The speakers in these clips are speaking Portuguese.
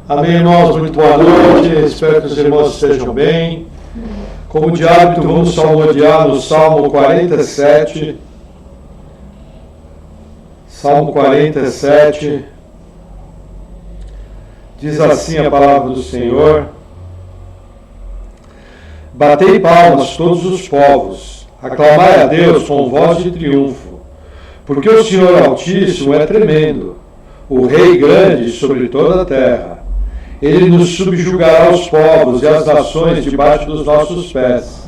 Amém, irmãos? Muito boa noite. Espero que os irmãos estejam bem. Como de hábito, vamos salmodiar no Salmo 47. Salmo 47. Diz assim a palavra do Senhor: Batei palmas todos os povos, aclamai a Deus com voz de triunfo, porque o Senhor Altíssimo é tremendo, o Rei grande sobre toda a terra. Ele nos subjugará os povos e as nações debaixo dos nossos pés.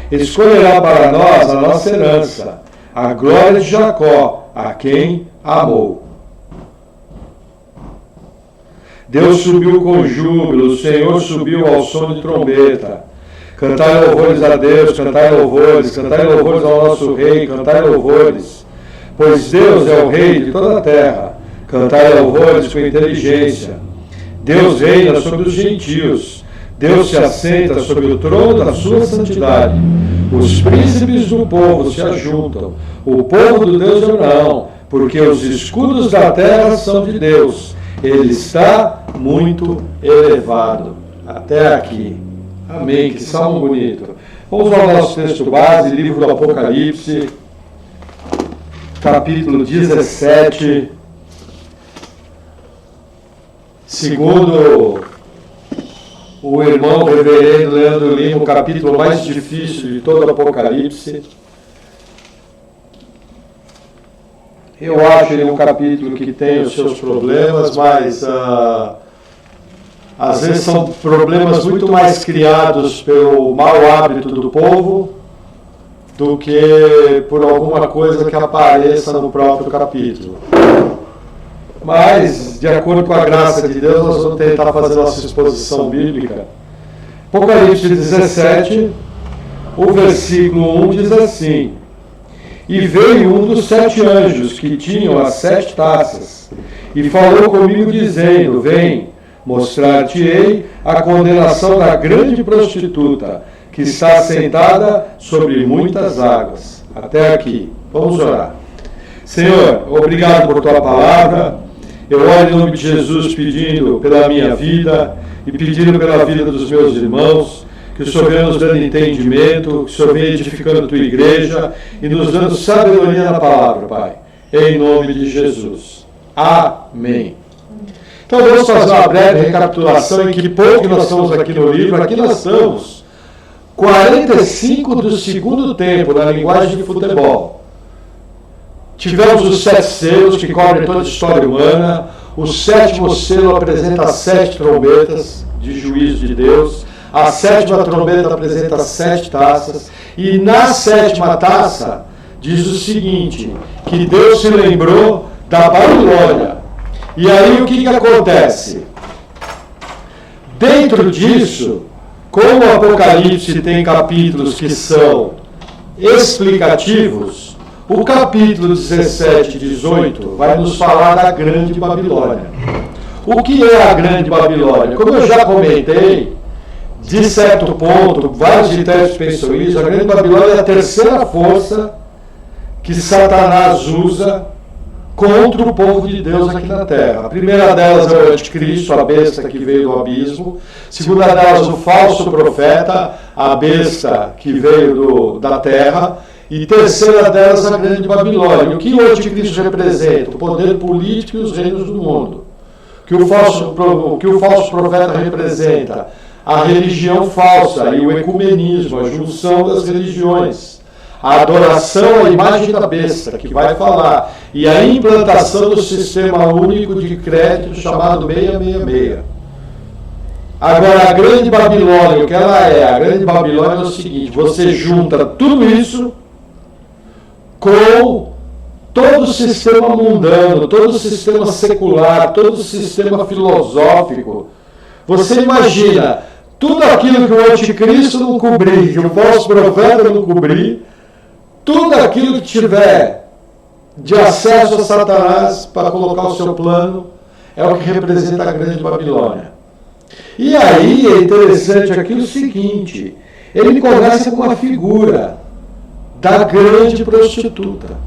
Escolherá para nós a nossa herança, a glória de Jacó, a quem amou. Deus subiu com júbilo, o Senhor subiu ao som de trombeta. Cantai louvores a Deus, cantai louvores ao nosso Rei, cantai louvores. Pois Deus é o Rei de toda a terra, cantai louvores com inteligência. Deus reina sobre os gentios, Deus se assenta sobre o trono da sua santidade. Os príncipes do povo se ajuntam, o povo do Deus de Abraão, porque os escudos da terra são de Deus. Ele está muito elevado. Até aqui. Amém. Que salmo bonito. Vamos ao nosso texto base, livro do Apocalipse, capítulo 17. Segundo o irmão reverendo Leandro Lima, o capítulo mais difícil de todo o Apocalipse. Eu acho ele um capítulo que tem os seus problemas, mas às vezes são problemas muito mais criados pelo mau hábito do povo do que por alguma coisa que apareça no próprio capítulo. Mas, de acordo com a graça de Deus, nós vamos tentar fazer nossa exposição bíblica. Apocalipse 17, o versículo 1 diz assim: E veio um dos 7 anjos que tinham as 7 taças, e falou comigo dizendo: Vem, mostrar-te-ei a condenação da grande prostituta, que está sentada sobre muitas águas. Até aqui. Vamos orar. Senhor, obrigado por tua palavra. Eu oro em nome de Jesus pedindo pela minha vida e pedindo pela vida dos meus irmãos, que o Senhor venha nos dando entendimento, que o Senhor venha edificando a tua igreja e nos dando sabedoria na palavra, Pai. Em nome de Jesus. Amém. Então vamos fazer uma breve recapitulação em que pouco que nós estamos aqui no livro. Aqui nós estamos 45 do segundo tempo, na linguagem de futebol. Tivemos os 7 selos que cobrem toda a história humana. O 7º selo apresenta as 7 trombetas de juízo de Deus. A 7ª trombeta apresenta as 7 taças. E na 7ª taça diz o seguinte: que Deus se lembrou da Babilônia. E aí o que acontece? Dentro disso, como o Apocalipse tem capítulos que são explicativos, o capítulo 17 e 18 vai nos falar da Grande Babilônia. O que é a Grande Babilônia? Como eu já comentei, de certo ponto, vários intérpretes pensam isso, a Grande Babilônia é a terceira força que Satanás usa contra o povo de Deus aqui na Terra. A primeira delas é o anticristo, a besta que veio do abismo. A segunda delas, o falso profeta, a besta que veio da terra. E terceira delas, a Grande Babilônia. O que o anticristo representa? O poder político e os reinos do mundo. O que o falso profeta representa? A religião falsa e o ecumenismo, a junção das religiões. A adoração à imagem da besta, que vai falar. E a implantação do sistema único de crédito chamado 666. Agora, a Grande Babilônia, o que ela é? A Grande Babilônia é o seguinte: você junta tudo isso com todo o sistema mundano, todo o sistema secular, todo o sistema filosófico. Você imagina tudo aquilo que o anticristo não cobrir, que o falso profeta não cobrir, tudo aquilo que tiver de acesso a Satanás para colocar o seu plano, é o que representa a Grande Babilônia. E aí é interessante aqui o seguinte: ele começa com a figura da grande prostituta.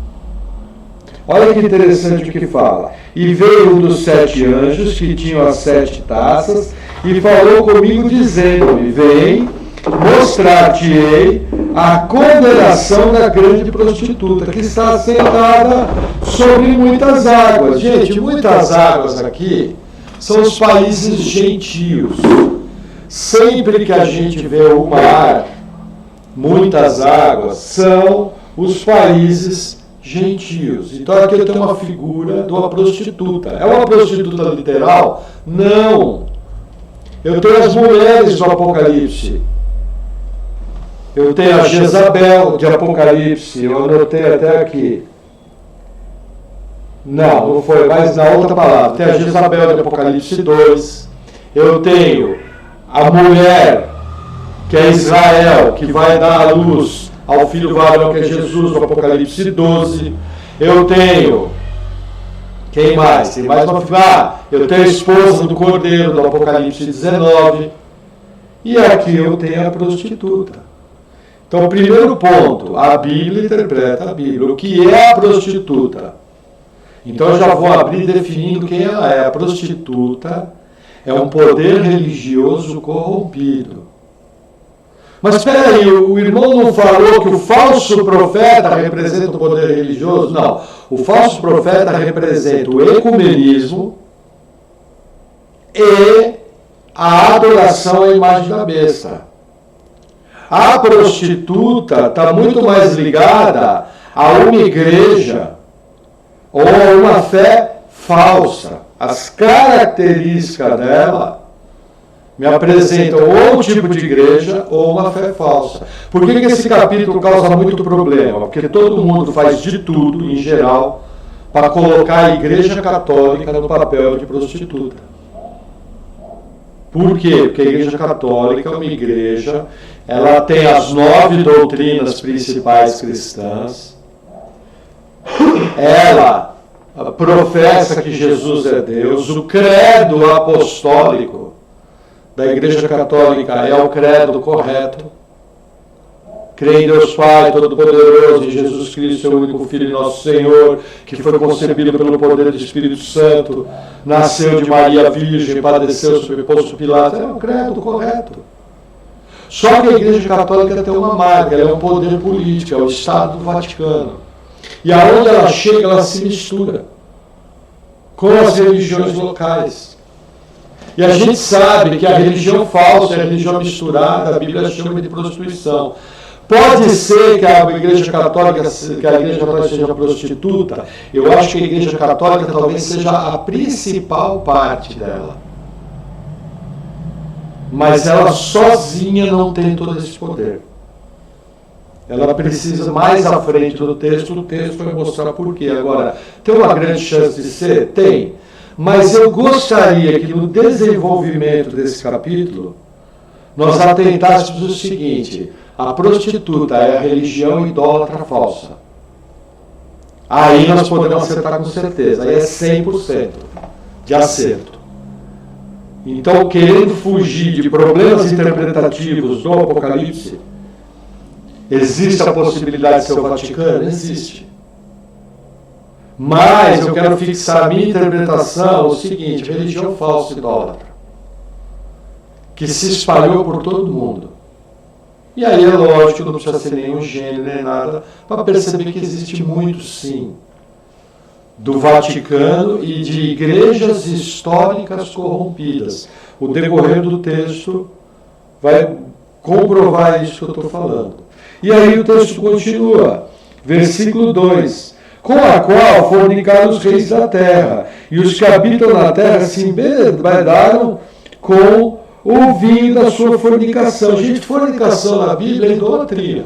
Olha que interessante o que fala. E veio um dos 7 anjos que tinham as 7 taças e falou comigo dizendo-me: vem, mostrar-te-ei a condenação da grande prostituta que está sentada sobre muitas águas. Gente, muitas águas aqui são os países gentios. Sempre que a gente vê o mar, muitas águas, são os países gentios. Então aqui eu tenho uma figura de uma prostituta. É uma prostituta literal? Não. Eu tenho as mulheres do Apocalipse. Eu tenho a Jezabel de Apocalipse. Eu anotei até aqui. Não foi, mas na outra palavra. Tem a Jezabel de Apocalipse 2. Eu tenho a mulher, que é Israel, que vai dar a luz ao filho varão, que é Jesus, do Apocalipse 12. Eu tenho... Quem mais? Tem mais uma figura. Eu tenho a esposa do Cordeiro, do Apocalipse 19. E aqui eu tenho a prostituta. Então, o primeiro ponto, a Bíblia interpreta a Bíblia. O que é a prostituta? Então, eu já vou abrir definindo quem ela é. A prostituta é um poder religioso corrompido. Mas espera aí, o irmão não falou que o falso profeta representa o poder religioso? Não. O falso profeta representa o ecumenismo e a adoração à imagem da besta. A prostituta está muito mais ligada a uma igreja ou a uma fé falsa. As características dela me apresentam ou um tipo de igreja ou uma fé falsa. Por que esse capítulo causa muito problema? Porque todo mundo faz de tudo, em geral, para colocar a igreja católica no papel de prostituta. Por quê? Porque a igreja católica é uma igreja, ela tem as 9 doutrinas principais cristãs, ela professa que Jesus é Deus, o credo apostólico da Igreja Católica é o credo correto. Crê em Deus Pai Todo-Poderoso, em Jesus Cristo, seu único Filho, nosso Senhor, que foi concebido pelo poder do Espírito Santo, nasceu de Maria Virgem, padeceu sob Pôncio Pilatos. É o credo correto. Só que a Igreja Católica tem uma marca, ela é um poder político, é o Estado do Vaticano. E aonde ela chega, ela se mistura com as religiões locais. E a gente sabe que a religião falsa, a religião misturada, a Bíblia chama de prostituição. Pode ser que a Igreja Católica seja prostituta. Eu acho que a Igreja Católica talvez seja a principal parte dela. Mas ela sozinha não tem todo esse poder. Ela precisa, mais à frente do texto, o texto vai mostrar por quê. Agora, tem uma grande chance de ser? Tem. Mas eu gostaria que no desenvolvimento desse capítulo, nós atentássemos o seguinte: a prostituta é a religião idólatra falsa. Aí nós podemos acertar com certeza, aí é 100% de acerto. Então, querendo fugir de problemas interpretativos do Apocalipse, existe a possibilidade de ser o Vaticano? Existe. Mas eu quero fixar a minha interpretação no seguinte: religião falsa idólatra, que se espalhou por todo mundo. E aí é lógico que não precisa ser nenhum gênio nem nada para perceber que existe muito, sim, do Vaticano e de igrejas históricas corrompidas. O decorrer do texto vai comprovar isso que eu estou falando. E aí o texto continua, versículo 2: com a qual fornicaram os reis da terra, e os que habitam na terra se embebedaram com o vinho da sua fornicação. Gente, fornicação na Bíblia é idolatria.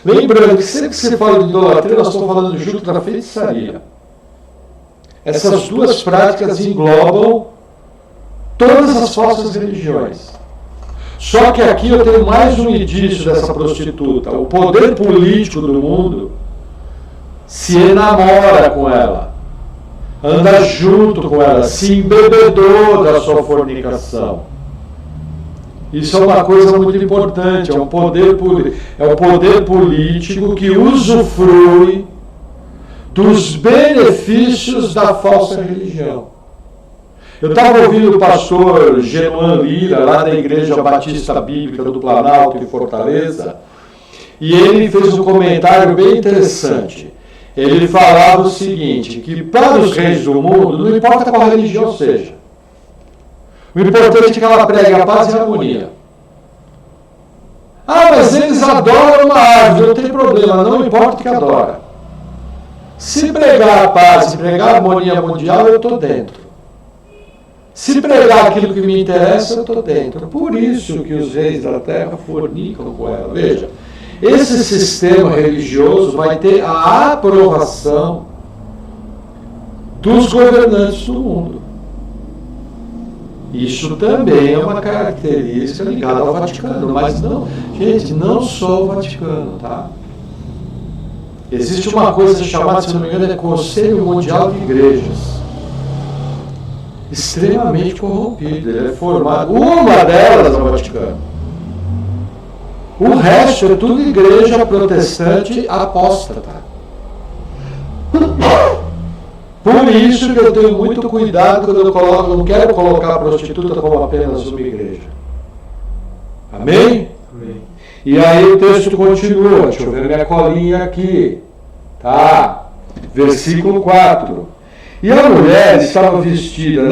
Lembrando que sempre que se fala de idolatria, nós estamos falando junto da feitiçaria. Essas duas práticas englobam todas as falsas religiões. Só que aqui eu tenho mais um indício dessa prostituta. O poder político do mundo se enamora com ela, anda junto com ela, se embebedou da sua fornicação. Isso é uma coisa muito importante, é um poder político que usufrui dos benefícios da falsa religião. Eu estava ouvindo o pastor Genuan Lira, lá da Igreja Batista Bíblica do Planalto, em Fortaleza, e ele fez um comentário bem interessante. Ele falava o seguinte, que para os reis do mundo, não importa qual religião seja, o importante é que ela pregue a paz e a harmonia. Ah, mas eles adoram uma árvore, não tem problema, não importa o que adora. Se pregar a paz e pregar a harmonia mundial, eu estou dentro. Se pregar aquilo que me interessa, eu estou dentro. Por isso que os reis da terra fornicam com ela. Veja, esse sistema religioso vai ter a aprovação dos governantes do mundo. Isso também é uma característica ligada ao Vaticano, mas não, gente, não só o Vaticano, tá? Existe uma coisa chamada, se não me engano, Conselho Mundial de Igrejas. Extremamente corrompido, ele é formado, uma delas é o Vaticano. O resto é tudo igreja protestante apóstata. Por isso que eu tenho muito cuidado quando eu não quero colocar a prostituta como apenas uma igreja. Amém? Amém. E aí o texto continua, deixa eu ver minha colinha aqui. Tá? Versículo 4. E a mulher estava vestida,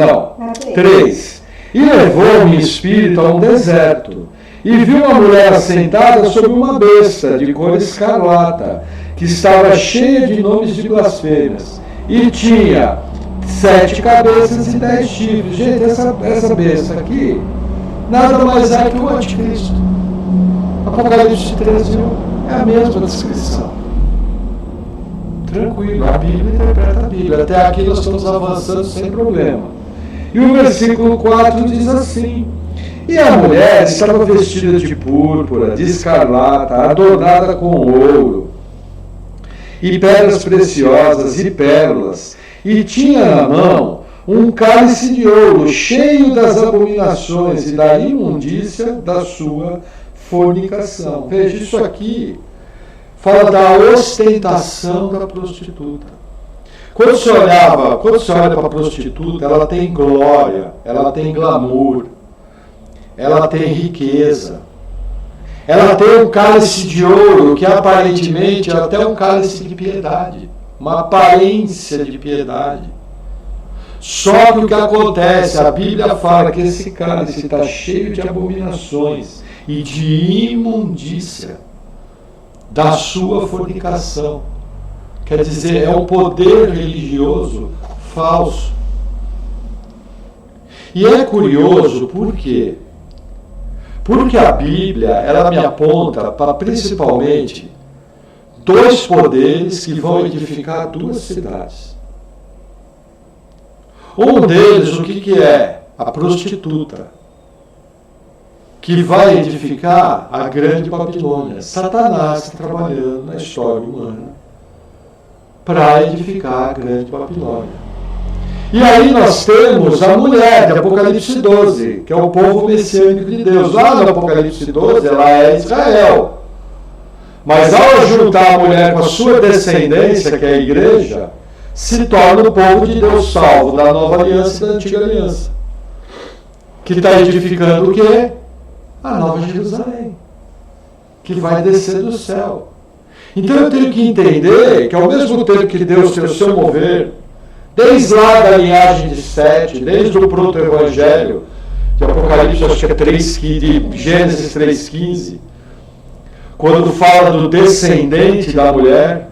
3. E levou-me em espírito a um deserto. E viu uma mulher assentada sobre uma besta de cor escarlata, que estava cheia de nomes de blasfêmias. E tinha 7 cabeças e 10 chifres. Gente, essa besta aqui nada mais é que o anticristo. Apocalipse 13 é a mesma descrição. Tranquilo, a Bíblia interpreta a Bíblia. Até aqui nós estamos avançando sem problema. E o versículo 4 diz assim: e a mulher estava vestida de púrpura, de escarlata, adornada com ouro, e pedras preciosas e pérolas, e tinha na mão um cálice de ouro cheio das abominações e da imundícia da sua fornicação. Veja, isso aqui fala da ostentação da prostituta. Quando você olha para a prostituta, ela tem glória, ela tem glamour, ela tem riqueza. Ela tem um cálice de ouro que aparentemente é até um cálice de piedade, uma aparência de piedade. Só que o que acontece, a Bíblia fala que esse cálice está cheio de abominações e de imundícia da sua fornicação. Quer dizer, é um poder religioso falso. E é curioso, por quê? Porque a Bíblia, ela me aponta para principalmente 2 poderes que vão edificar 2 cidades. Um deles, o que é? A prostituta, que vai edificar a grande Babilônia. Satanás está trabalhando na história humana para edificar a grande Babilônia. E aí nós temos a mulher de Apocalipse 12, que é o povo messiânico de Deus. Lá no Apocalipse 12, ela é Israel. Mas ao juntar a mulher com a sua descendência, que é a igreja, se torna o povo de Deus salvo, da nova aliança e da antiga aliança. Que está edificando o quê? A nova Jerusalém, que vai descer do céu. Então eu tenho que entender que ao mesmo tempo que Deus tem o seu mover, desde lá da linhagem de Sete, desde o proto-evangelho, de Apocalipse, acho que é 3, de Gênesis 3,15, quando fala do descendente da mulher,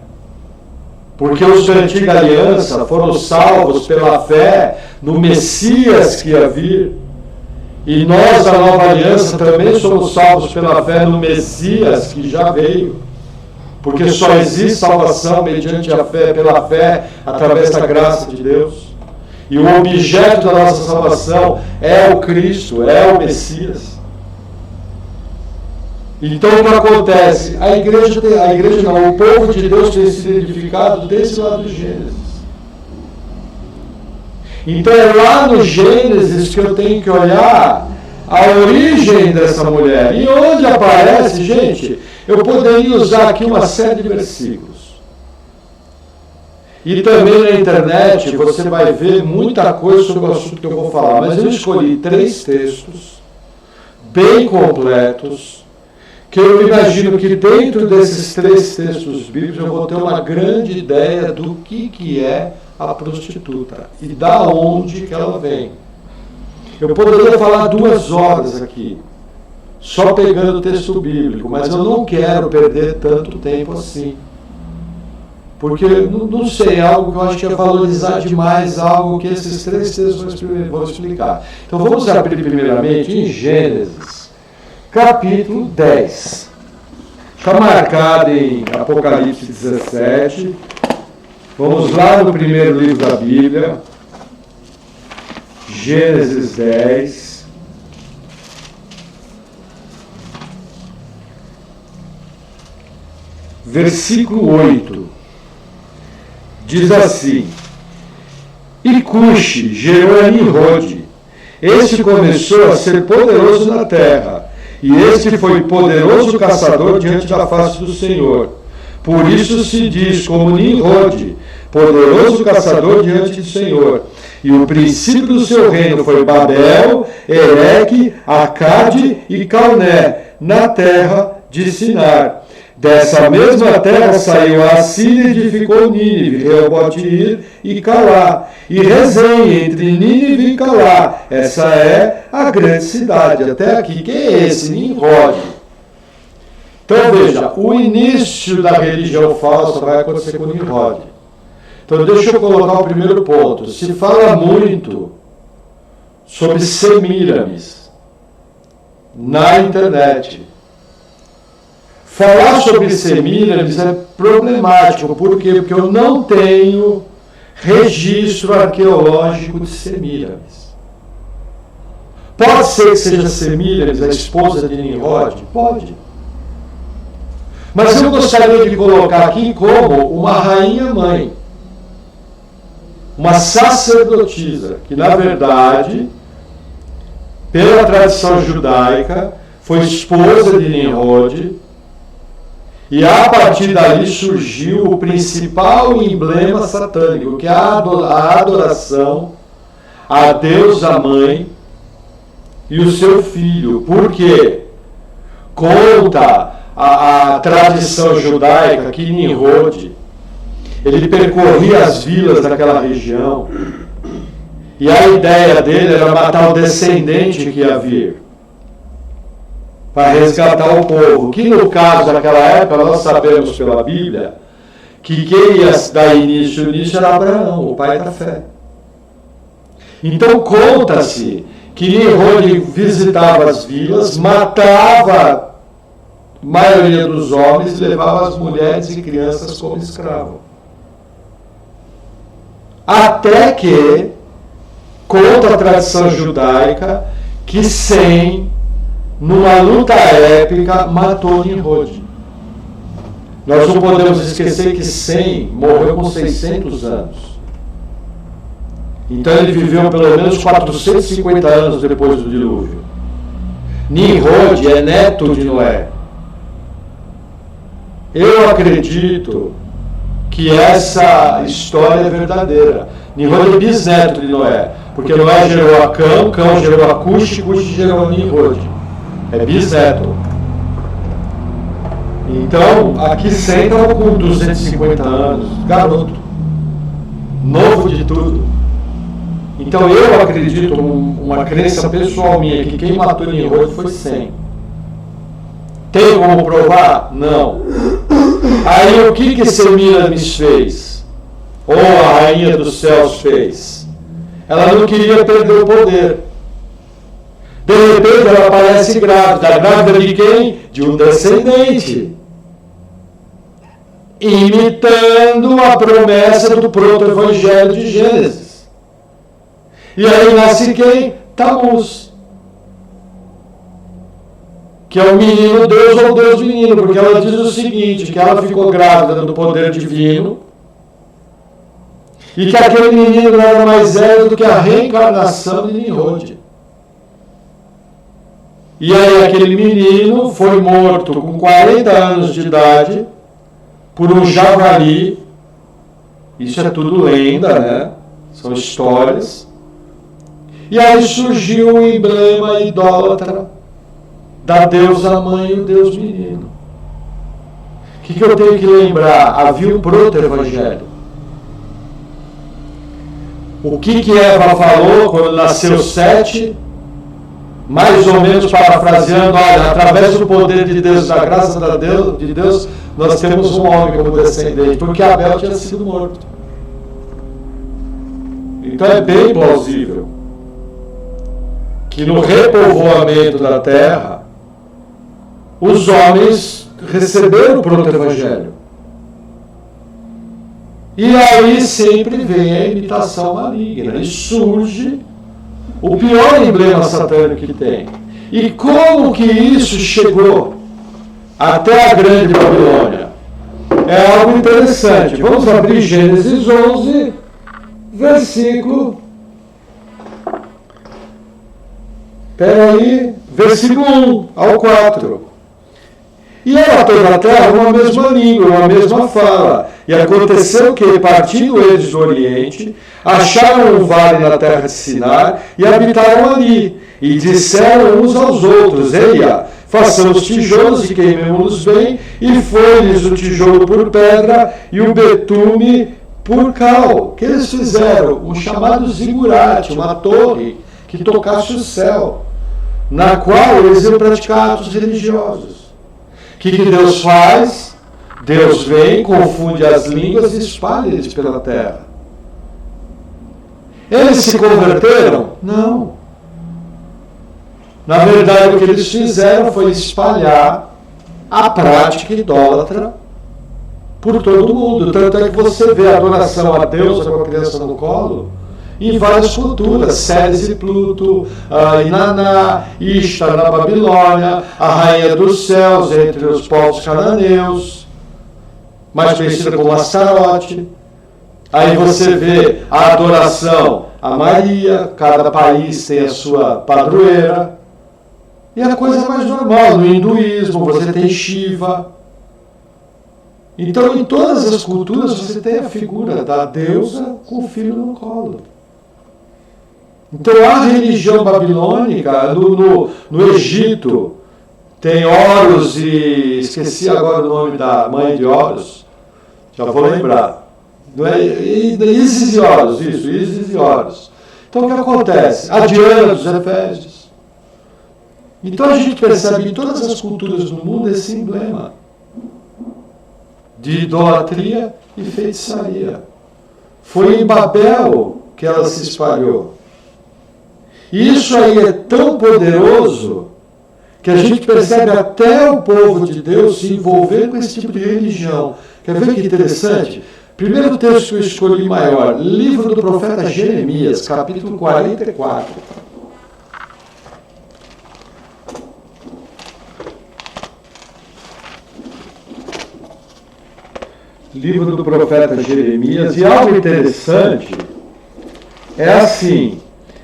porque os da antiga aliança foram salvos pela fé no Messias que ia vir, e nós da nova aliança também somos salvos pela fé no Messias que já veio. Porque só existe salvação mediante a fé, pela fé, através da graça de Deus. E o objeto da nossa salvação é o Cristo, é o Messias. Então o que acontece? O povo de Deus tem sido edificado desde lá do Gênesis. Então é lá no Gênesis que eu tenho que olhar a origem dessa mulher. E onde aparece, gente, eu poderia usar aqui uma série de versículos. E também na internet você vai ver muita coisa sobre o assunto que eu vou falar, mas eu escolhi 3 textos bem completos, que eu imagino que dentro desses 3 textos bíblicos eu vou ter uma grande ideia do que é a prostituta e da onde que ela vem. Eu poderia falar 2 horas aqui, só pegando o texto bíblico, mas eu não quero perder tanto tempo assim. Porque, não sei, é algo que eu acho que é valorizar demais algo que esses 3 textos vão explicar. Então vamos abrir primeiramente em Gênesis, capítulo 10. Está marcado em Apocalipse 17. Vamos lá no primeiro livro da Bíblia, Gênesis 10. Versículo 8. Diz assim: E Cuxi gerou a Nimrod. Este começou a ser poderoso na terra, e este foi poderoso caçador diante da face do Senhor. Por isso se diz como Nimrod, poderoso caçador diante do Senhor. E o princípio do seu reino foi Babel, Ereque, Acade e Calné, na terra de Sinar. Dessa mesma terra saiu a Assíria e edificou Nínive, Reobote-ir e Calá. E Rezém entre Nínive e Calá. Essa é a grande cidade. Até aqui. Quem é esse? Nimrod. Então veja, o início da religião falsa vai acontecer com Nimrod. Então deixa eu colocar o primeiro ponto. Se fala muito sobre Semíramis na internet. Falar sobre Semíramis é problemático. Por quê? Porque eu não tenho registro arqueológico de Semíramis. Pode ser que seja Semíramis a esposa de Nimrod? Pode. Mas eu gostaria de colocar aqui como uma rainha-mãe, uma sacerdotisa, que na verdade, pela tradição judaica, foi esposa de Nimrod. E a partir dali surgiu o principal emblema satânico, que é a adoração a Deus, a mãe e o seu filho. Por quê? Conta a tradição judaica que Nimrod, ele percorria as vilas daquela região e a ideia dele era matar o descendente que ia vir, para resgatar o povo, que no caso daquela época, nós sabemos pela Bíblia, que quem ia dar início nisso era Abraão, o pai da fé. Então conta-se que Nimrod visitava as vilas, matava a maioria dos homens e levava as mulheres e crianças como escravos. Até que, conta a tradição judaica, que Sem, numa luta épica, matou Nimrod. Nós não podemos esquecer que Sem morreu com 600 anos. Então ele viveu pelo menos 450 anos depois do dilúvio. Nimrod é neto de Noé. Eu acredito que essa história é verdadeira. Nimrod é bisneto de Noé, porque Noé gerou a Cão, Cão gerou a Cuxi, Cuxi gerou a Nimrod. É bisneto. Então, aqui Sem estava com 250 anos, garoto, novo de tudo. Então eu acredito, uma crença pessoal minha, que quem matou Nimrod foi Sem. Tem como provar? Não. Aí o que Semíramis fez? Ou a rainha dos céus fez? Ela não queria perder o poder. De repente ela aparece grávida. Grávida de quem? De um descendente. Imitando a promessa do proto-evangelho de Gênesis. E aí nasce quem? Tamuz. Que é o menino Deus ou Deus menino, porque ela diz o seguinte, que ela ficou grávida do poder divino, e que aquele menino não era mais era do que a reencarnação de Nimrod. E aí aquele menino foi morto com 40 anos de idade por um javali Isso é tudo lenda, né? São histórias. E aí surgiu o emblema idólatra da deusa mãe e o deus menino. O que eu tenho que lembrar? Havia um proto-evangelho. O que Eva falou quando nasceu Sete? Mais ou menos parafraseando, olha, através do poder de Deus, da graça de Deus, nós temos um homem como descendente, porque Abel tinha sido morto. Então é bem plausível que no repovoamento da terra, os homens receberam o proto-evangelho. E aí sempre vem a imitação maligna, e surge o pior emblema satânico que tem. E como que isso chegou até a grande Babilônia? É algo interessante. Vamos abrir Gênesis 11, versículo 1 ao 4. E era toda a terra uma mesma língua, uma mesma fala. E aconteceu que, partindo eles do Oriente, acharam um vale na terra de Sinar e habitaram ali. E disseram uns aos outros: Eia, façamos tijolos e queimemos-los bem. E foi-lhes o tijolo por pedra e o betume por cal. Que eles fizeram? Um chamado zigurate, uma torre que tocasse o céu, na qual eles iam praticar atos religiosos. O que Deus faz? Deus vem, confunde as línguas e espalha eles pela terra. Eles se converteram? Não. Na verdade, o que eles fizeram foi espalhar a prática idólatra por todo mundo. Tanto é que você vê a adoração a Deus com a criança no colo em várias culturas, Ceres e Pluto, Inaná, Ishtar na Babilônia, a rainha dos céus entre os povos cananeus, mais conhecida como Astarote. Aí você vê a adoração a Maria, cada país tem a sua padroeira. E a coisa mais normal, no hinduísmo você tem Shiva. Então em todas as culturas você tem a figura da deusa com o filho no colo. Então a religião babilônica, no Egito, tem Horus e... esqueci agora o nome da mãe de Horus, já vou lembrar. Isis e Horus, isso, Isis e Horus. Então o que acontece? A Diana dos Efésios. Então a gente percebe em todas as culturas do mundo esse emblema de idolatria e feitiçaria. Foi em Babel que ela se espalhou. E isso aí é tão poderoso que a gente percebe até o povo de Deus se envolver com esse tipo de religião. Quer ver que interessante? Primeiro texto que eu escolhi maior, livro do profeta Jeremias, capítulo 44. Livro do profeta Jeremias, e algo interessante é assim.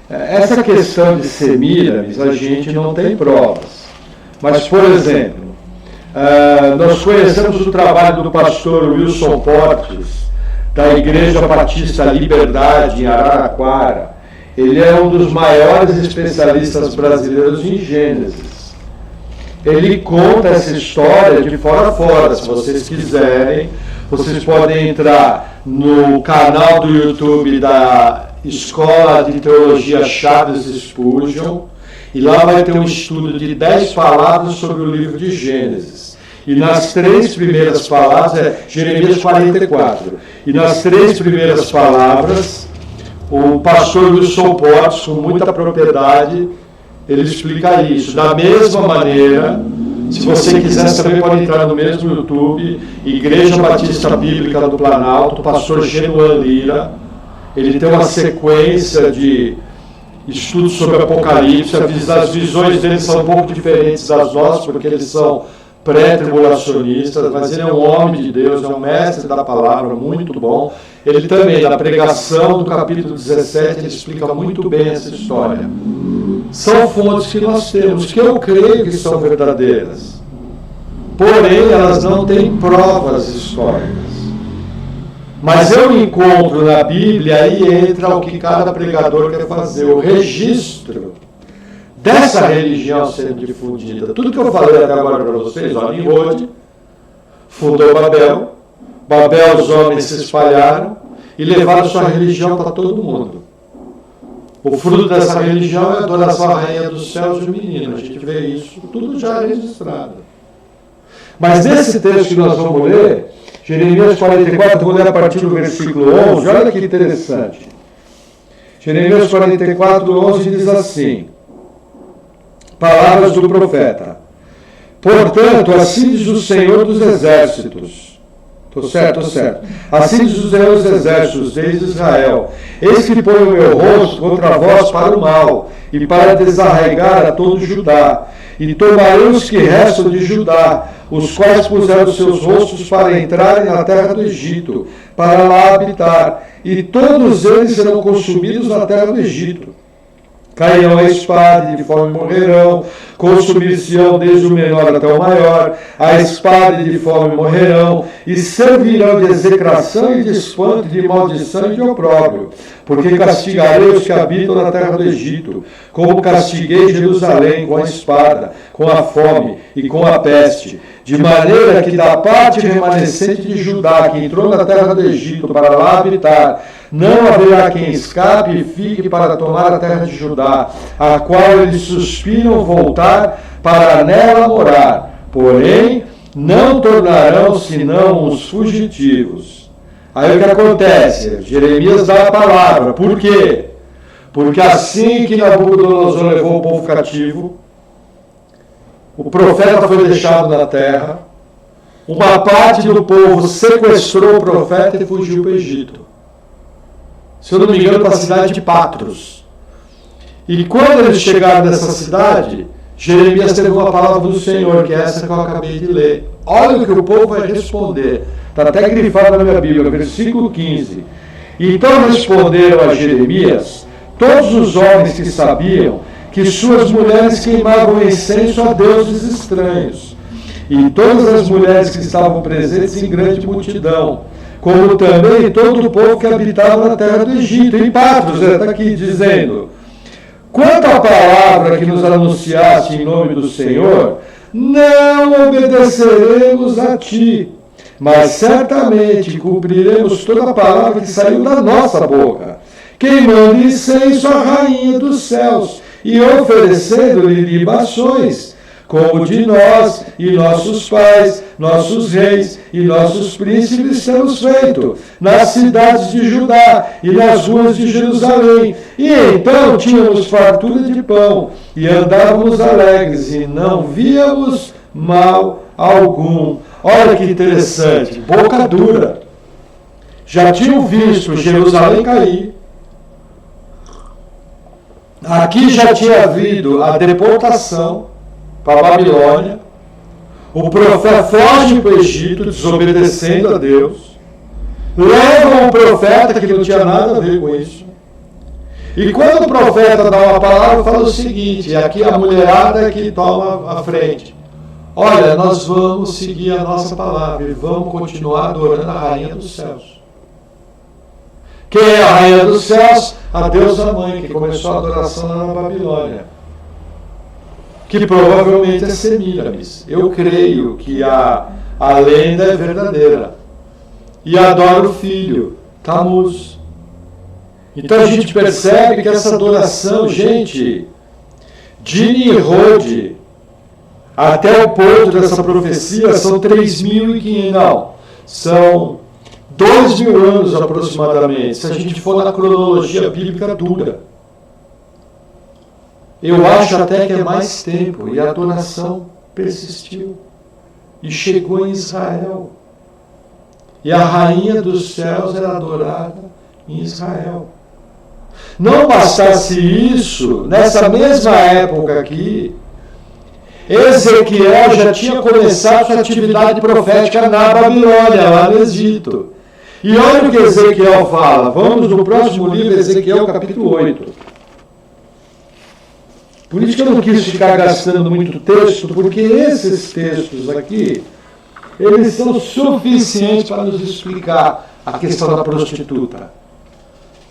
Essa questão de Semíramis, a gente não tem provas. Mas, por exemplo, nós conhecemos o trabalho do pastor Wilson Portes, da Igreja Batista Liberdade, em Araraquara. Ele é um dos maiores especialistas brasileiros em Gênesis. Ele conta essa história de fora a fora. Se vocês quiserem, vocês podem entrar no canal do YouTube da Escola de Teologia Charles Spurgeon, e lá vai ter um estudo de 10 palavras sobre o livro de Gênesis. E nas 3 primeiras palavras, Jeremias 44, e nas 3 primeiras palavras, o pastor Wilson Portes, com muita propriedade, ele explica isso. Da mesma maneira, se você quiser saber, pode entrar no mesmo YouTube, Igreja Batista Bíblica do Planalto, pastor Genuan Lira. Ele tem uma sequência de estudos sobre Apocalipse. As visões dele são um pouco diferentes das nossas, porque eles são pré-tribulacionistas, mas ele é um homem de Deus, é um mestre da palavra, muito bom. Ele também, na pregação do capítulo 17, ele explica muito bem essa história. São fontes que nós temos, que eu creio que são verdadeiras. Porém, elas não têm provas históricas. Mas eu encontro na Bíblia, aí entra o que cada pregador quer fazer, o registro dessa religião sendo difundida. Tudo que eu falei até agora para vocês, ó, Nimrod fundou Babel, os homens se espalharam e levaram sua religião para todo mundo. O fruto dessa religião é a adoração à rainha dos céus e o menino. A gente vê isso tudo já registrado. Mas nesse texto que nós vamos ler, Jeremias 44, vou ler a partir do versículo 11, olha que interessante. Jeremias 44, 11 diz assim, palavras do profeta. Portanto, assim diz o Senhor dos Exércitos. Estou certo. Assim diz o Senhor dos Exércitos, desde Israel. Eis que põe o meu rosto contra vós para o mal, e para desarraigar a todo Judá. E tomarei os que restam de Judá, os quais puseram seus rostos para entrarem na terra do Egito, para lá habitar. E todos eles serão consumidos na terra do Egito. Cairão a espada e de fome morrerão, consumir-se-ão desde o menor até o maior, a espada e de fome morrerão, e servirão de execração e de espanto, de maldição e de opróbrio, porque castigarei os que habitam na terra do Egito, como castiguei Jerusalém com a espada, com a fome e com a peste, de maneira que da parte remanescente de Judá, que entrou na terra do Egito para lá habitar, não haverá quem escape e fique para tomar a terra de Judá, a qual eles suspiram voltar para nela morar. Porém, não tornarão senão os fugitivos. Aí o que acontece? Jeremias dá a palavra. Por quê? Porque assim que Nabucodonosor levou o povo cativo, o profeta foi deixado na terra, uma parte do povo sequestrou o profeta e fugiu para o Egito. Se eu não me engano, para a cidade de Patros. E quando eles chegaram nessa cidade, Jeremias teve uma palavra do Senhor, que é essa que eu acabei de ler. Olha o que o povo vai responder. Está até grifado na minha Bíblia, versículo 15. Então responderam a Jeremias todos os homens que sabiam que suas mulheres queimavam incenso a deuses estranhos, e todas as mulheres que estavam presentes em grande multidão, como também todo o povo que habitava na terra do Egito. Em Patros, está aqui dizendo, quanto à palavra que nos anunciaste em nome do Senhor, não obedeceremos a ti, mas certamente cumpriremos toda a palavra que saiu da nossa boca, queimando incenso à rainha dos céus e oferecendo-lhe libações, como de nós e nossos pais, nossos reis e nossos príncipes temos feito, nas cidades de Judá e nas ruas de Jerusalém. E então tínhamos fartura de pão, e andávamos alegres, e não víamos mal algum. Olha que interessante, boca dura. Já tinham visto Jerusalém cair. Aqui já tinha havido a deportação para a Babilônia, o profeta foge para o Egito, desobedecendo a Deus, levam o profeta que não tinha nada a ver com isso, e quando o profeta dá uma palavra, fala o seguinte, aqui a mulherada que toma a frente, olha, nós vamos seguir a nossa palavra e vamos continuar adorando a rainha dos céus. Quem é a rainha dos céus? A deusa mãe, que começou a adoração lá na Babilônia, que provavelmente é Semíramis. Eu creio que a lenda é verdadeira. E adora o filho, Tamuz. Então a gente percebe que essa adoração, gente, de Nimrod até o ponto dessa profecia são 3.500, não, são 2.000 anos aproximadamente, se a gente for na cronologia bíblica dura. Eu acho até que é mais tempo, e a adoração persistiu, e chegou em Israel. E a rainha dos céus era adorada em Israel. Não bastasse isso, nessa mesma época aqui, Ezequiel já tinha começado sua atividade profética na Babilônia, lá no Egito. E olha o que Ezequiel fala. Vamos no próximo livro, Ezequiel capítulo 8. Por isso que eu não quis ficar gastando muito texto, porque esses textos aqui, eles são suficientes para nos explicar a questão da prostituta.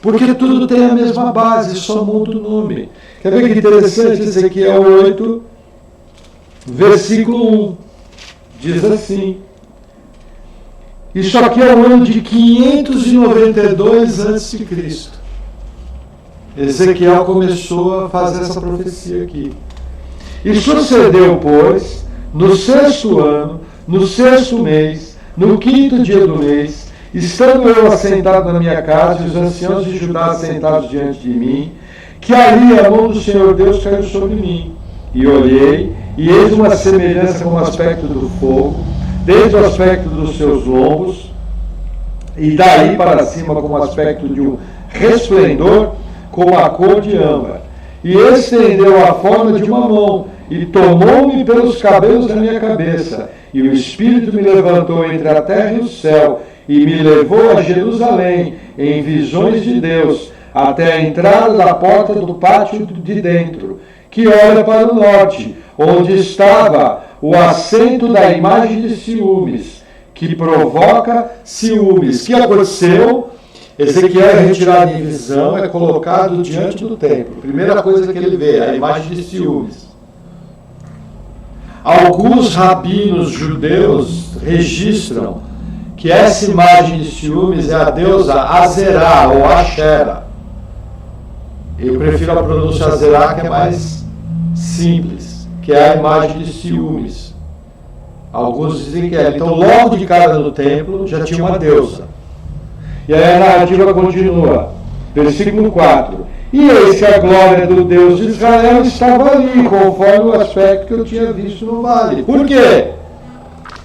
Porque tudo tem a mesma base, só muda o nome. Quer ver que interessante? Ezequiel 8, versículo 1. Diz assim: isso aqui é o ano de 592 a.C. Ezequiel começou a fazer essa profecia aqui. E sucedeu, pois, no 6º ano, no 6º mês, no 5º dia do mês, estando eu assentado na minha casa e os anciãos de Judá assentados diante de mim, que ali a mão do Senhor Deus caiu sobre mim. E olhei, e eis uma semelhança com o aspecto do fogo, desde o aspecto dos seus lombos, e daí para cima com o aspecto de um resplendor, como a cor de âmbar. E estendeu a forma de uma mão, e tomou-me pelos cabelos da minha cabeça, e o Espírito me levantou entre a terra e o céu, e me levou a Jerusalém, em visões de Deus, até a entrada da porta do pátio de dentro, que olha para o norte, onde estava o assento da imagem de ciúmes, que provoca ciúmes. O que aconteceu? Ezequiel é retirado em visão, é colocado diante do templo. Primeira coisa que ele vê, a imagem de ciúmes. Alguns rabinos judeus registram que essa imagem de ciúmes é a deusa Azerá ou Ashera. Eu prefiro a pronúncia Azerá, que é mais simples, que é a imagem de ciúmes. Alguns dizem que é. Então, logo de cara no templo, já tinha uma deusa. E aí a narrativa continua. Versículo 4. E eis que a glória do Deus de Israel estava ali, conforme o aspecto que eu tinha visto no vale. Por quê?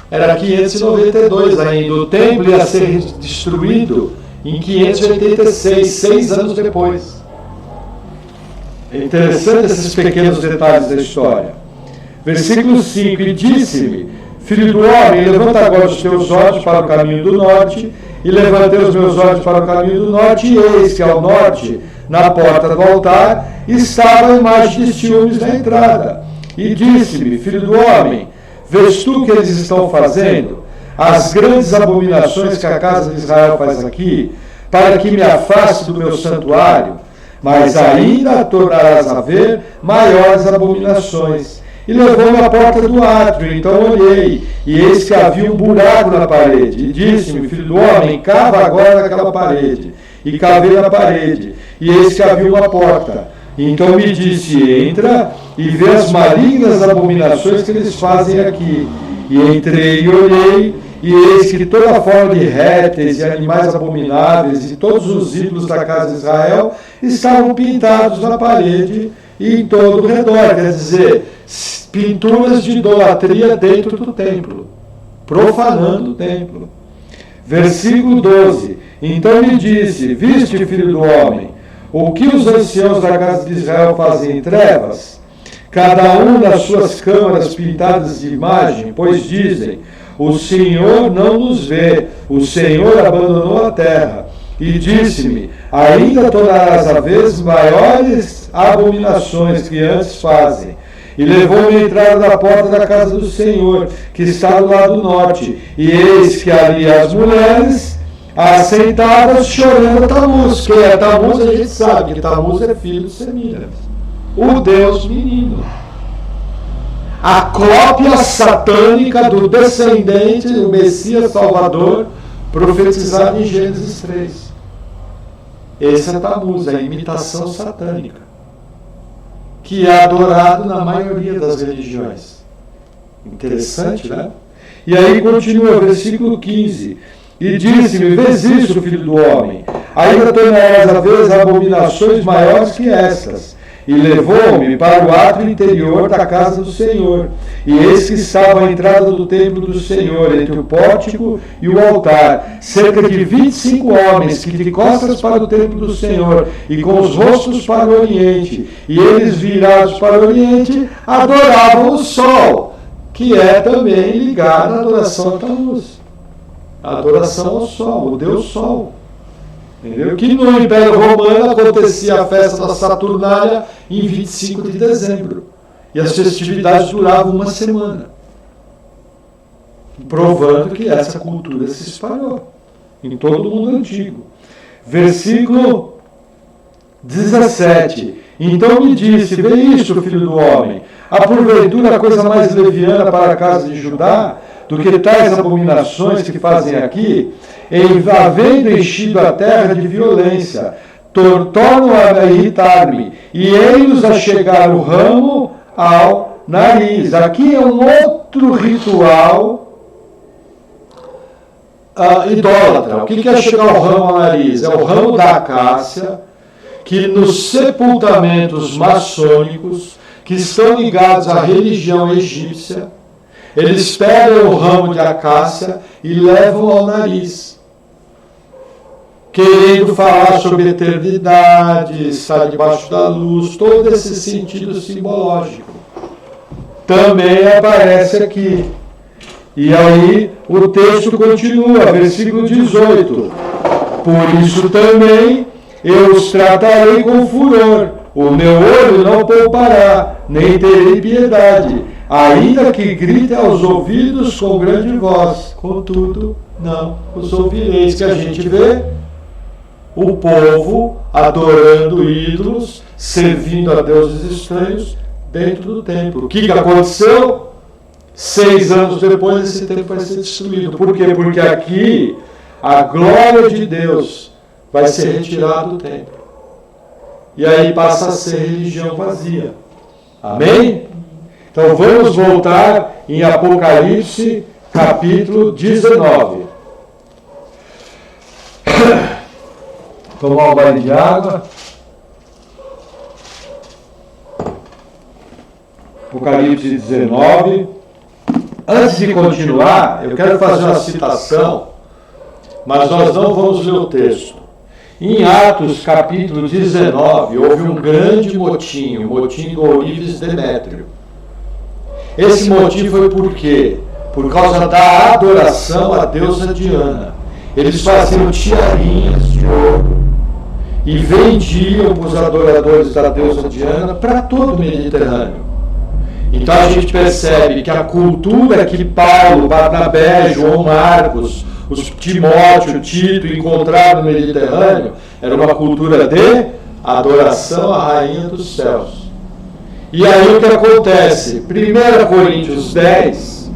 Era 592 ainda. O templo ia ser destruído em 586, 6 anos depois. É interessante esses pequenos detalhes da história. Versículo 5. E disse-me: filho do homem, levanta agora os teus olhos para o caminho do norte. E levantei os meus olhos para o caminho do norte, e eis que ao norte, na porta do altar, estava a imagem de ciúmes na entrada. E disse-me: filho do homem, vês tu o que eles estão fazendo? As grandes abominações que a casa de Israel faz aqui, para que me afaste do meu santuário, mas ainda tornarás a ver maiores abominações. E levou-me à porta do átrio, então olhei, e eis que havia um buraco na parede. E disse-me: filho do homem, cava agora naquela parede. E cavei na parede, e eis que havia uma porta. Então me disse: entra e vê as malignas abominações que eles fazem aqui. E entrei e olhei, e eis que toda forma de répteis e animais abomináveis e todos os ídolos da casa de Israel estavam pintados na parede e em todo o redor. Quer dizer, pinturas de idolatria dentro do templo, profanando o templo. Versículo 12. Então me disse: viste, filho do homem, o que os anciãos da casa de Israel fazem em trevas? Cada um nas suas câmaras pintadas de imagem, pois dizem: o Senhor não nos vê, o Senhor abandonou a terra. E disse-me: ainda tornarás a ver maiores abominações que antes fazem. E levou-me à entrada da porta da casa do Senhor, que está do lado norte. E eis que ali as mulheres assentadas chorando Tamuz. Quem é Tamuz, a gente sabe que Tamuz é filho de Semíramis, o Deus menino. A cópia satânica do descendente do Messias Salvador, profetizado em Gênesis 3. Esse é Tamuz, a imitação satânica, que é adorado na maioria das religiões. Interessante, né? E aí continua, versículo 15. E disse-me: vês isso, filho do homem? Ainda tornarás a ver as abominações maiores que estas. E levou-me para o átrio interior da casa do Senhor. E eis que estava a entrada do templo do Senhor, entre o pórtico e o altar, cerca de 25 homens, que de costas para o templo do Senhor, e com os rostos para o oriente. E eles, virados para o oriente, adoravam o sol, que é também ligado à adoração a Tamuz. A adoração ao sol, o Deus Sol. Entendeu? Que no Império Romano acontecia a festa da Saturnália em 25 de dezembro. E as festividades duravam uma semana. Provando que essa cultura se espalhou. em todo o mundo antigo. Versículo 17. Então me disse, vê isto, filho do homem, há porventura coisa mais leviana para a casa de Judá do que tais abominações que fazem aqui, havendo enchido a terra de violência, tornam a irritar-me, e eles a chegar o ramo ao nariz. Aqui é um outro ritual idólatra. O que é chegar o ramo ao nariz? É o ramo da acácia, que nos sepultamentos maçônicos, que estão ligados à religião egípcia, eles pegam o ramo de acácia e levam ao nariz, querendo falar sobre eternidade, estar debaixo da luz, todo esse sentido simbológico. Também aparece aqui. E aí o texto continua, versículo 18. Por isso também eu os tratarei com furor, o meu olho não poupará, nem terei piedade, ainda que grite aos ouvidos com grande voz, contudo não os ouvireis. Que a gente vê o povo adorando ídolos, servindo a deuses estranhos dentro do templo. O que aconteceu? 6 anos depois esse templo vai ser destruído. Por quê? Porque aqui a glória de Deus vai ser retirada do templo. E aí passa a ser religião vazia. Amém? Então vamos voltar em Apocalipse, capítulo 19. Tomar um banho de água. Apocalipse 19. Antes de continuar, eu quero fazer uma citação, mas nós não vamos ler o texto. Em Atos, capítulo 19, houve um grande motim, o motim do Ourives Demétrio. Esse motim foi por quê? Por causa da adoração à deusa Diana. Eles faziam tiarinhas de ouro e vendiam para os adoradores da deusa Diana para todo o Mediterrâneo. Então a gente percebe que a cultura que Paulo, Barnabé, João Marcos, os Timóteo, Tito encontraram no Mediterrâneo era uma cultura de adoração à Rainha dos Céus. E aí o que acontece? 1 Coríntios 10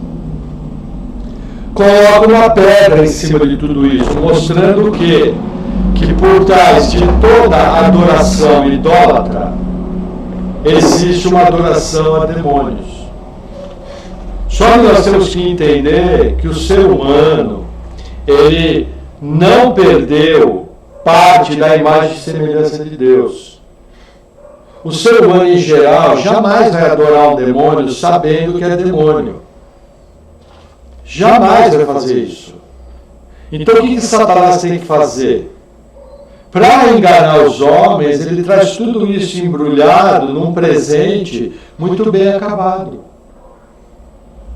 coloca uma pedra em cima de tudo isso, mostrando o quê? Que por trás de toda adoração idólatra existe uma adoração a demônios. Só que nós temos que entender que o ser humano, ele não perdeu parte da imagem e semelhança de Deus. O ser humano em geral jamais vai adorar um demônio sabendo que é demônio. Jamais vai fazer isso. Então o que Satanás tem que fazer? Para enganar os homens, ele traz tudo isso embrulhado num presente muito bem acabado.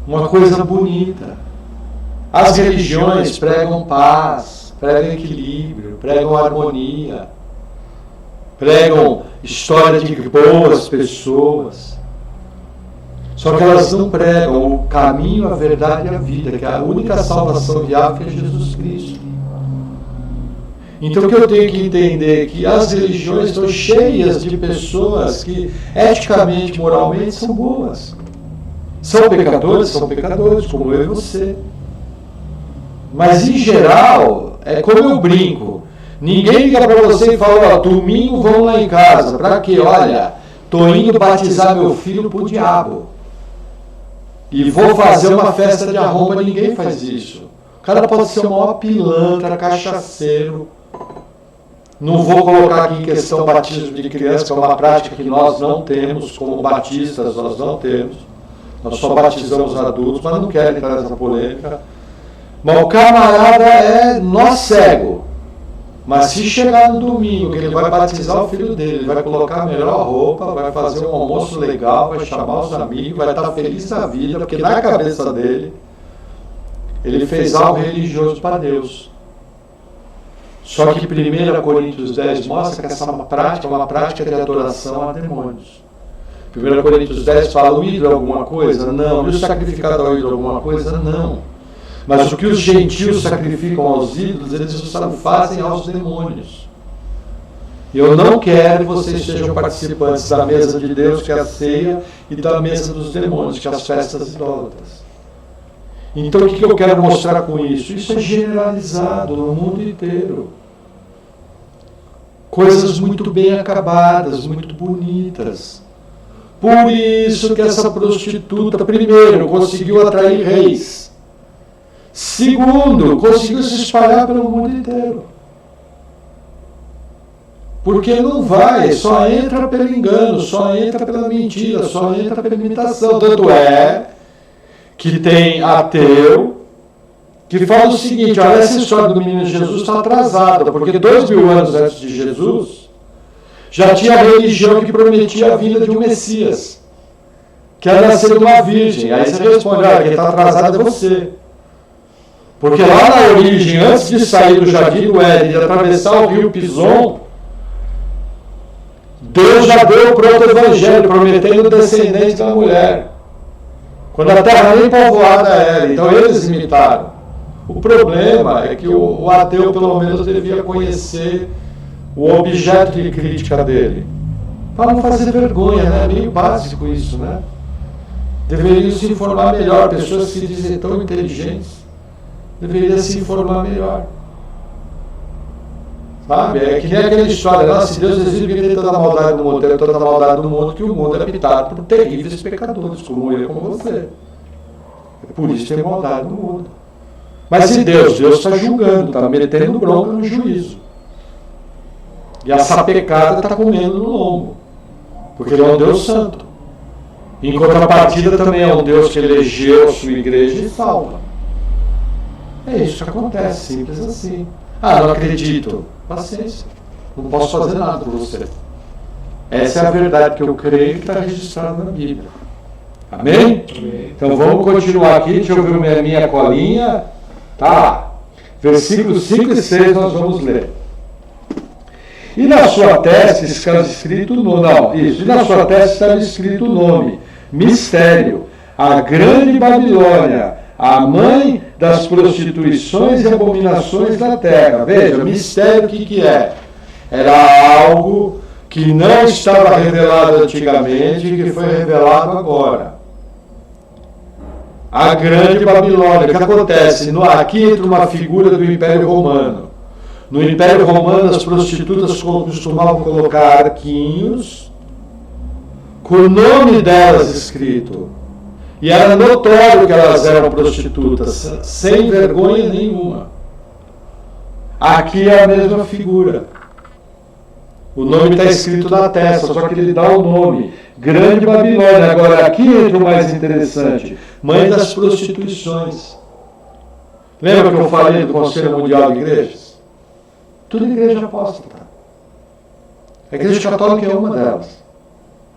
Uma coisa bonita. As religiões pregam paz, pregam equilíbrio, pregam harmonia, pregam história de boas pessoas. Só que elas não pregam o caminho, a verdade e a vida, que a única salvação viável é Jesus Cristo. Então o que eu tenho que entender é que as religiões estão cheias de pessoas que eticamente, moralmente são boas. São pecadores, como eu e você. Mas em geral, é como eu brinco. Ninguém liga para você e fala, domingo vamos lá em casa. Para quê? Olha, estou indo batizar meu filho pro diabo. E vou fazer uma festa de arromba, ninguém faz isso. O cara pode ser o maior pilantra, cachaceiro. Não vou colocar aqui em questão batismo de criança, que é uma prática que nós não temos, como batistas nós não temos. Nós só batizamos adultos, mas não quero entrar nessa polêmica. Mas o camarada é nó cego. Mas se chegar no domingo, que ele vai batizar o filho dele, ele vai colocar a melhor roupa, vai fazer um almoço legal, vai chamar os amigos, vai estar feliz da vida, porque na cabeça dele, ele fez algo religioso para Deus. Só que 1 Coríntios 10 mostra que essa prática é uma prática de adoração a demônios. 1 Coríntios 10 fala, o ídolo é alguma coisa? Não. E o sacrificado ao ídolo é alguma coisa? Não. Mas o que os gentios sacrificam aos ídolos, eles fazem aos demônios. Eu não quero que vocês sejam participantes da mesa de Deus, que é a ceia, e da mesa dos demônios, que é as festas idólatras. Então, o que eu quero mostrar com isso? Isso é generalizado no mundo inteiro. Coisas muito bem acabadas, muito bonitas. Por isso que essa prostituta, primeiro, conseguiu atrair reis. Segundo, conseguiu se espalhar pelo mundo inteiro. Porque não vai, só entra pelo engano, só entra pela mentira, só entra pela imitação. Tanto é que tem ateu que fala o seguinte: olha, essa história do menino Jesus está atrasada, porque 2000 anos antes de Jesus já tinha a religião que prometia a vinda de um Messias, que ia nascer de uma virgem. Aí você responde: olha, quem está atrasado é você. Porque lá na origem, antes de sair do jardim do Éden e atravessar o rio Pison, Deus já deu o proto-evangelho, prometendo descendentes da mulher, quando a terra nem povoada era. Então eles imitaram. O problema é que o ateu, pelo menos, devia conhecer o objeto de crítica dele, para não fazer vergonha, né? É meio básico isso, né? Deveriam se informar melhor. Pessoas que se dizem tão inteligentes deveriam se informar melhor. Sabe? É que nem aquela história: nossa, se Deus existe, porque tem tanta maldade no mundo, tem tanta maldade no mundo, que o mundo é habitado por terríveis pecadores, como eu e como você. É por isso que tem maldade no mundo. Mas se Deus está julgando, está metendo bronca no juízo. E essa pecada está comendo no lombo, porque Ele é um Deus santo. Em contrapartida, também é um Deus que elegeu a sua igreja e salva. É isso que acontece, simples assim. Ah, não acredito. Paciência. Não posso fazer nada por você. Essa é a verdade que eu creio que está registrada na Bíblia. Amém? Amém. Então vamos continuar aqui. Deixa eu ver minha colinha. Tá. Versículos 5 e 6 nós vamos ler. E na sua testa está escrito o nome. Não, isso. E na sua testa está escrito o nome. Mistério. A grande Babilônia, a mãe das prostituições e abominações da terra. Veja, mistério o que é? Era algo que não estava revelado antigamente e que foi revelado agora. A grande Babilônia. O que acontece? Aqui entra uma figura do Império Romano. No Império Romano, as prostitutas costumavam colocar arquinhos com o nome delas escrito. E era notório que elas eram prostitutas, sem vergonha nenhuma. Aqui é a mesma figura. O nome está escrito na testa, só que ele dá o nome. Grande Babilônia. Agora, aqui entra o mais interessante. Mãe das prostituições. Lembra que eu falei do Conselho Mundial de Igrejas? Tudo igreja apóstata. A Igreja Católica é uma delas.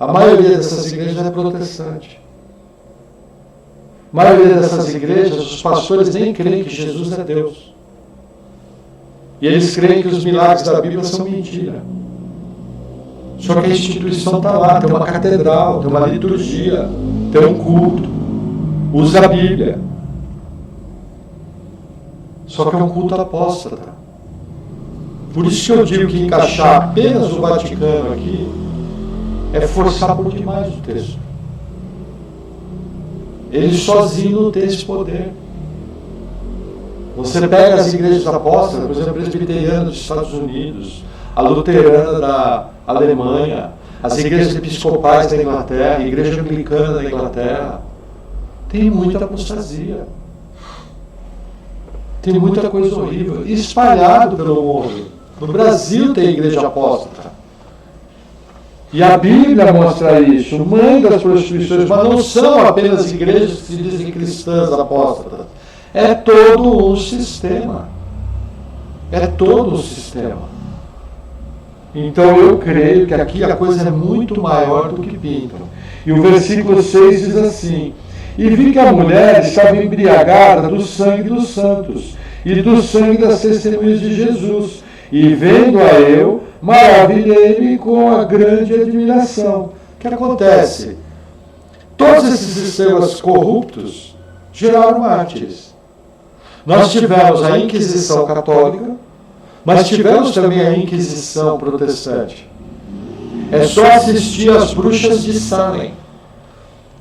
A maioria dessas igrejas é protestante. A maioria dessas igrejas, os pastores nem creem que Jesus é Deus. E eles creem que os milagres da Bíblia são mentira. Só que a instituição está lá, tem uma catedral, tem uma liturgia, tem um culto, usa a Bíblia. Só que é um culto apóstata. Por isso que eu digo que encaixar apenas o Vaticano aqui é forçar por demais o texto. Ele sozinho não tem esse poder. Você pega as igrejas apóstolas, por exemplo, a presbiteriana dos Estados Unidos, a luterana da Alemanha, as igrejas episcopais da Inglaterra, a igreja anglicana da Inglaterra, tem muita apostasia. Tem muita coisa horrível, espalhado pelo mundo. No Brasil tem igreja apóstata. E a Bíblia mostra isso, mãe das prostituições, mas não são apenas igrejas que se dizem cristãs apóstatas. É todo um sistema. É todo um sistema. Então eu creio que aqui a coisa é muito maior do que pintam. E o versículo 6 diz assim: e vi que a mulher estava embriagada do sangue dos santos e do sangue das testemunhas de Jesus. E vendo-a eu, maravilhei-me com a grande admiração. O que acontece? Todos esses sistemas corruptos geraram mártires. Nós tivemos a Inquisição Católica, mas tivemos também a Inquisição Protestante. É só assistir às Bruxas de Salem,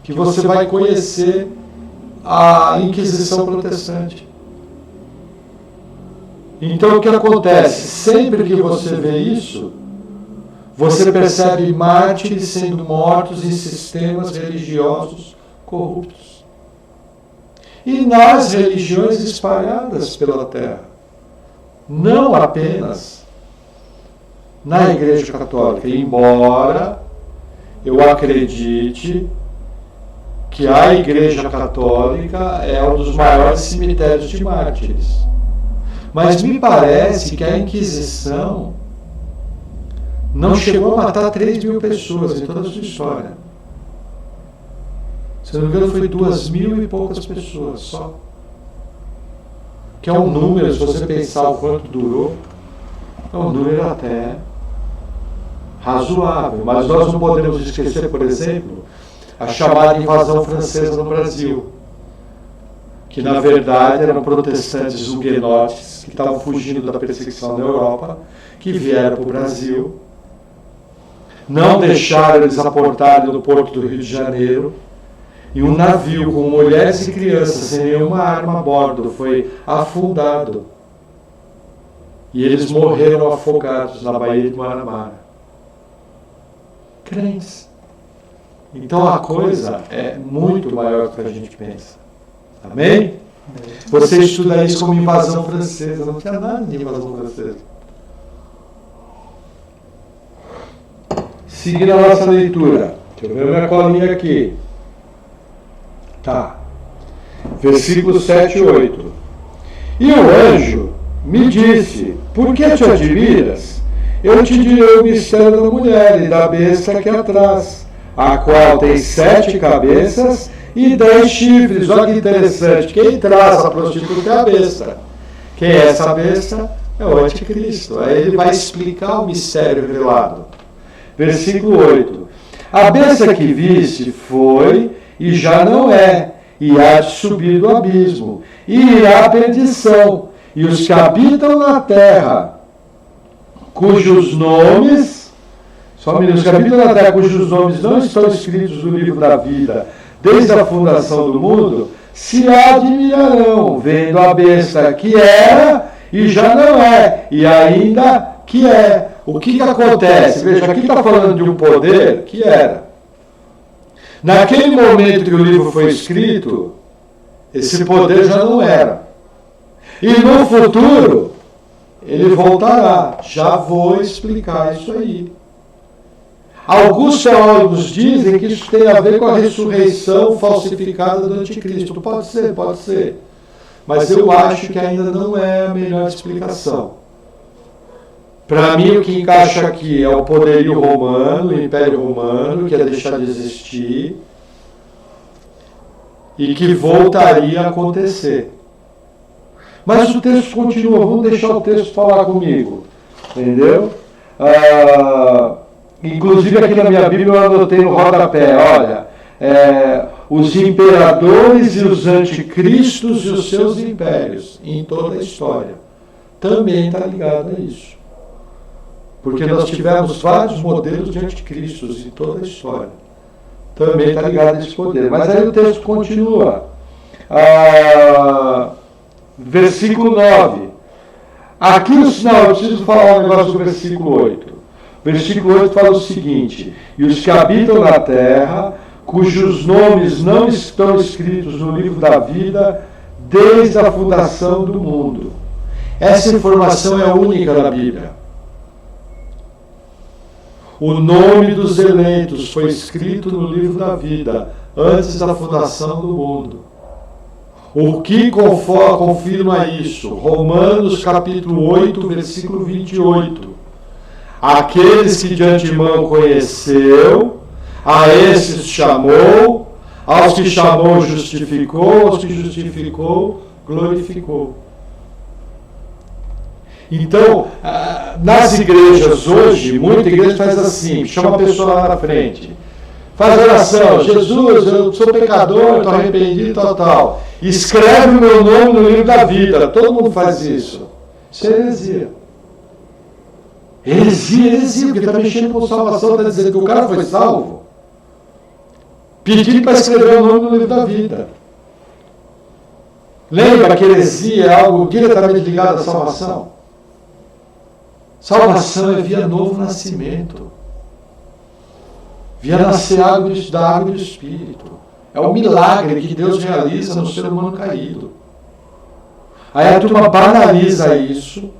que você vai conhecer a Inquisição Protestante. Então o que acontece? Sempre que você vê isso, você percebe mártires sendo mortos em sistemas religiosos corruptos. E nas religiões espalhadas pela terra. Não apenas na Igreja Católica, embora eu acredite que a Igreja Católica é um dos maiores cemitérios de mártires. Mas me parece que a Inquisição não chegou a matar 3.000 pessoas em toda a sua história. Se não me engano, foi 2.000 e poucas pessoas só. Que é um número, se você pensar o quanto durou, é um número até razoável. Mas nós não podemos esquecer, por exemplo, a chamada invasão francesa no Brasil, que na verdade eram protestantes huguenotes que estavam fugindo da perseguição na Europa, que vieram para o Brasil, não deixaram eles aportarem no porto do Rio de Janeiro, e um navio com mulheres e crianças sem nenhuma arma a bordo foi afundado. E eles morreram afogados na Baía de Guanabara. Crentes. Então a coisa é muito maior do que a gente pensa. Amém? Você estuda isso como invasão francesa. Não tinha nada de invasão francesa. Seguindo a nossa leitura. Deixa eu ver minha colinha aqui. Tá. Versículos 7 e 8. E o anjo me disse: por que te admiras? Eu te direi o mistério da mulher e da besta que é atrás, a qual tem 7 cabeças e 10 chifres. Olha que interessante. Quem traz a prostituta é a besta. Quem é essa besta? É o anticristo. Aí ele vai explicar o mistério revelado. Versículo 8. A besta que viste foi e já não é, e há de subir do abismo, e irá à perdição, e os que habitam na terra, cujos nomes, só um minuto, os que habitam na terra, cujos nomes não estão escritos no livro da vida, desde a fundação do mundo, se admirarão, vendo a besta que era, e já não é, e ainda que é. O que acontece? Veja, aqui está falando de um poder que era. Naquele momento que o livro foi escrito, esse poder já não era. E no futuro, ele voltará. Já vou explicar isso aí. Alguns teólogos dizem que isso tem a ver com a ressurreição falsificada do anticristo. Pode ser, pode ser. Mas eu acho que ainda não é a melhor explicação. Para mim, o que encaixa aqui é o poderio romano, o Império Romano, que ia deixar de existir e que voltaria a acontecer. Mas o texto continua, vamos deixar o texto falar comigo, entendeu? Inclusive aqui na minha Bíblia eu anotei no rodapé, olha, os imperadores e os anticristos e os seus impérios, em toda a história. Também está ligado a isso. Porque nós tivemos vários modelos de anticristos em toda a história. Também está ligado a esse poder. Mas aí o texto continua. Versículo 9. Aqui no sinal, eu preciso falar um negócio do versículo 8. Versículo 8 fala o seguinte: e os que habitam na terra, cujos nomes não estão escritos no livro da vida, desde a fundação do mundo. Essa informação é única na Bíblia. O nome dos eleitos foi escrito no livro da vida, antes da fundação do mundo. O que confirma isso? Romanos capítulo 8, versículo 28. Aqueles que de antemão conheceu, a esses chamou, aos que chamou justificou, aos que justificou glorificou. Então, nas igrejas hoje, muita igreja faz assim, chama a pessoa lá na frente. Faz oração, Jesus, eu sou pecador, estou arrependido, tal. Escreve o meu nome no livro da vida. Todo mundo faz isso. Isso é heresia. Heresia, porque está mexendo com salvação, está dizendo que o cara foi salvo. Pedindo para escrever o nome no livro da vida. Lembra que heresia é algo diretamente ligado à salvação? Salvação é via novo nascimento. Via nascer da água e do Espírito. É o milagre que Deus realiza no ser humano caído. Aí a turma banaliza isso,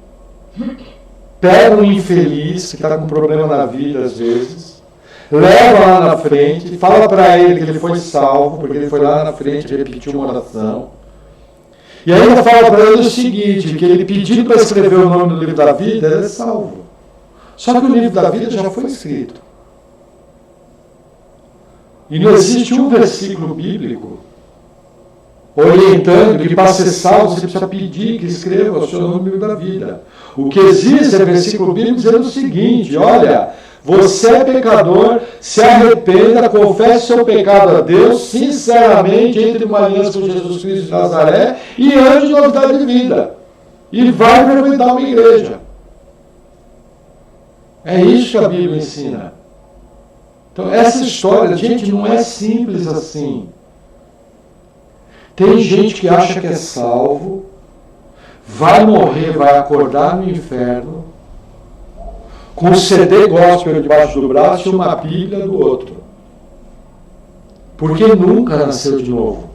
pega um infeliz que está com problema na vida às vezes, leva lá na frente, fala para ele que ele foi salvo, porque ele foi lá na frente e repetiu uma oração. E ainda fala para ele o seguinte, que ele pedindo para escrever o nome do livro da vida, ele é salvo. Só que o livro da vida já foi escrito. E não existe um versículo bíblico orientando que para ser salvo você precisa pedir que escreva o seu nome no livro da vida. O que existe é versículo bíblico dizendo o seguinte, olha, você é pecador, se arrependa, confesse seu pecado a Deus, sinceramente, entre uma aliança com Jesus Cristo de Nazaré e ande de novidade de vida. E vai frequentar uma igreja. É isso que a Bíblia ensina. Então, essa história, gente, não é simples assim. Tem gente que acha que é salvo, vai morrer, vai acordar no inferno, com um CD gospel debaixo do braço e uma Bíblia do outro. Porque nunca nasceu de novo.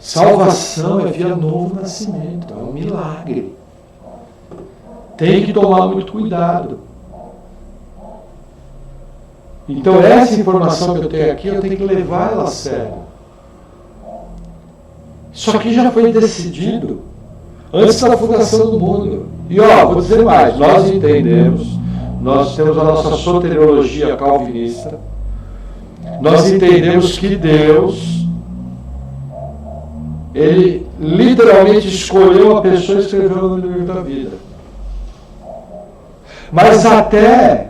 Salvação é via novo nascimento, é um milagre. Tem que tomar muito cuidado. Então essa informação que eu tenho aqui, eu tenho que levar ela a sério. Só que já foi decidido antes da fundação do mundo. E vou dizer mais, nós entendemos, nós temos a nossa soteriologia calvinista, nós entendemos que Deus, Ele literalmente escolheu a pessoa e escreveu no livro da vida. Mas até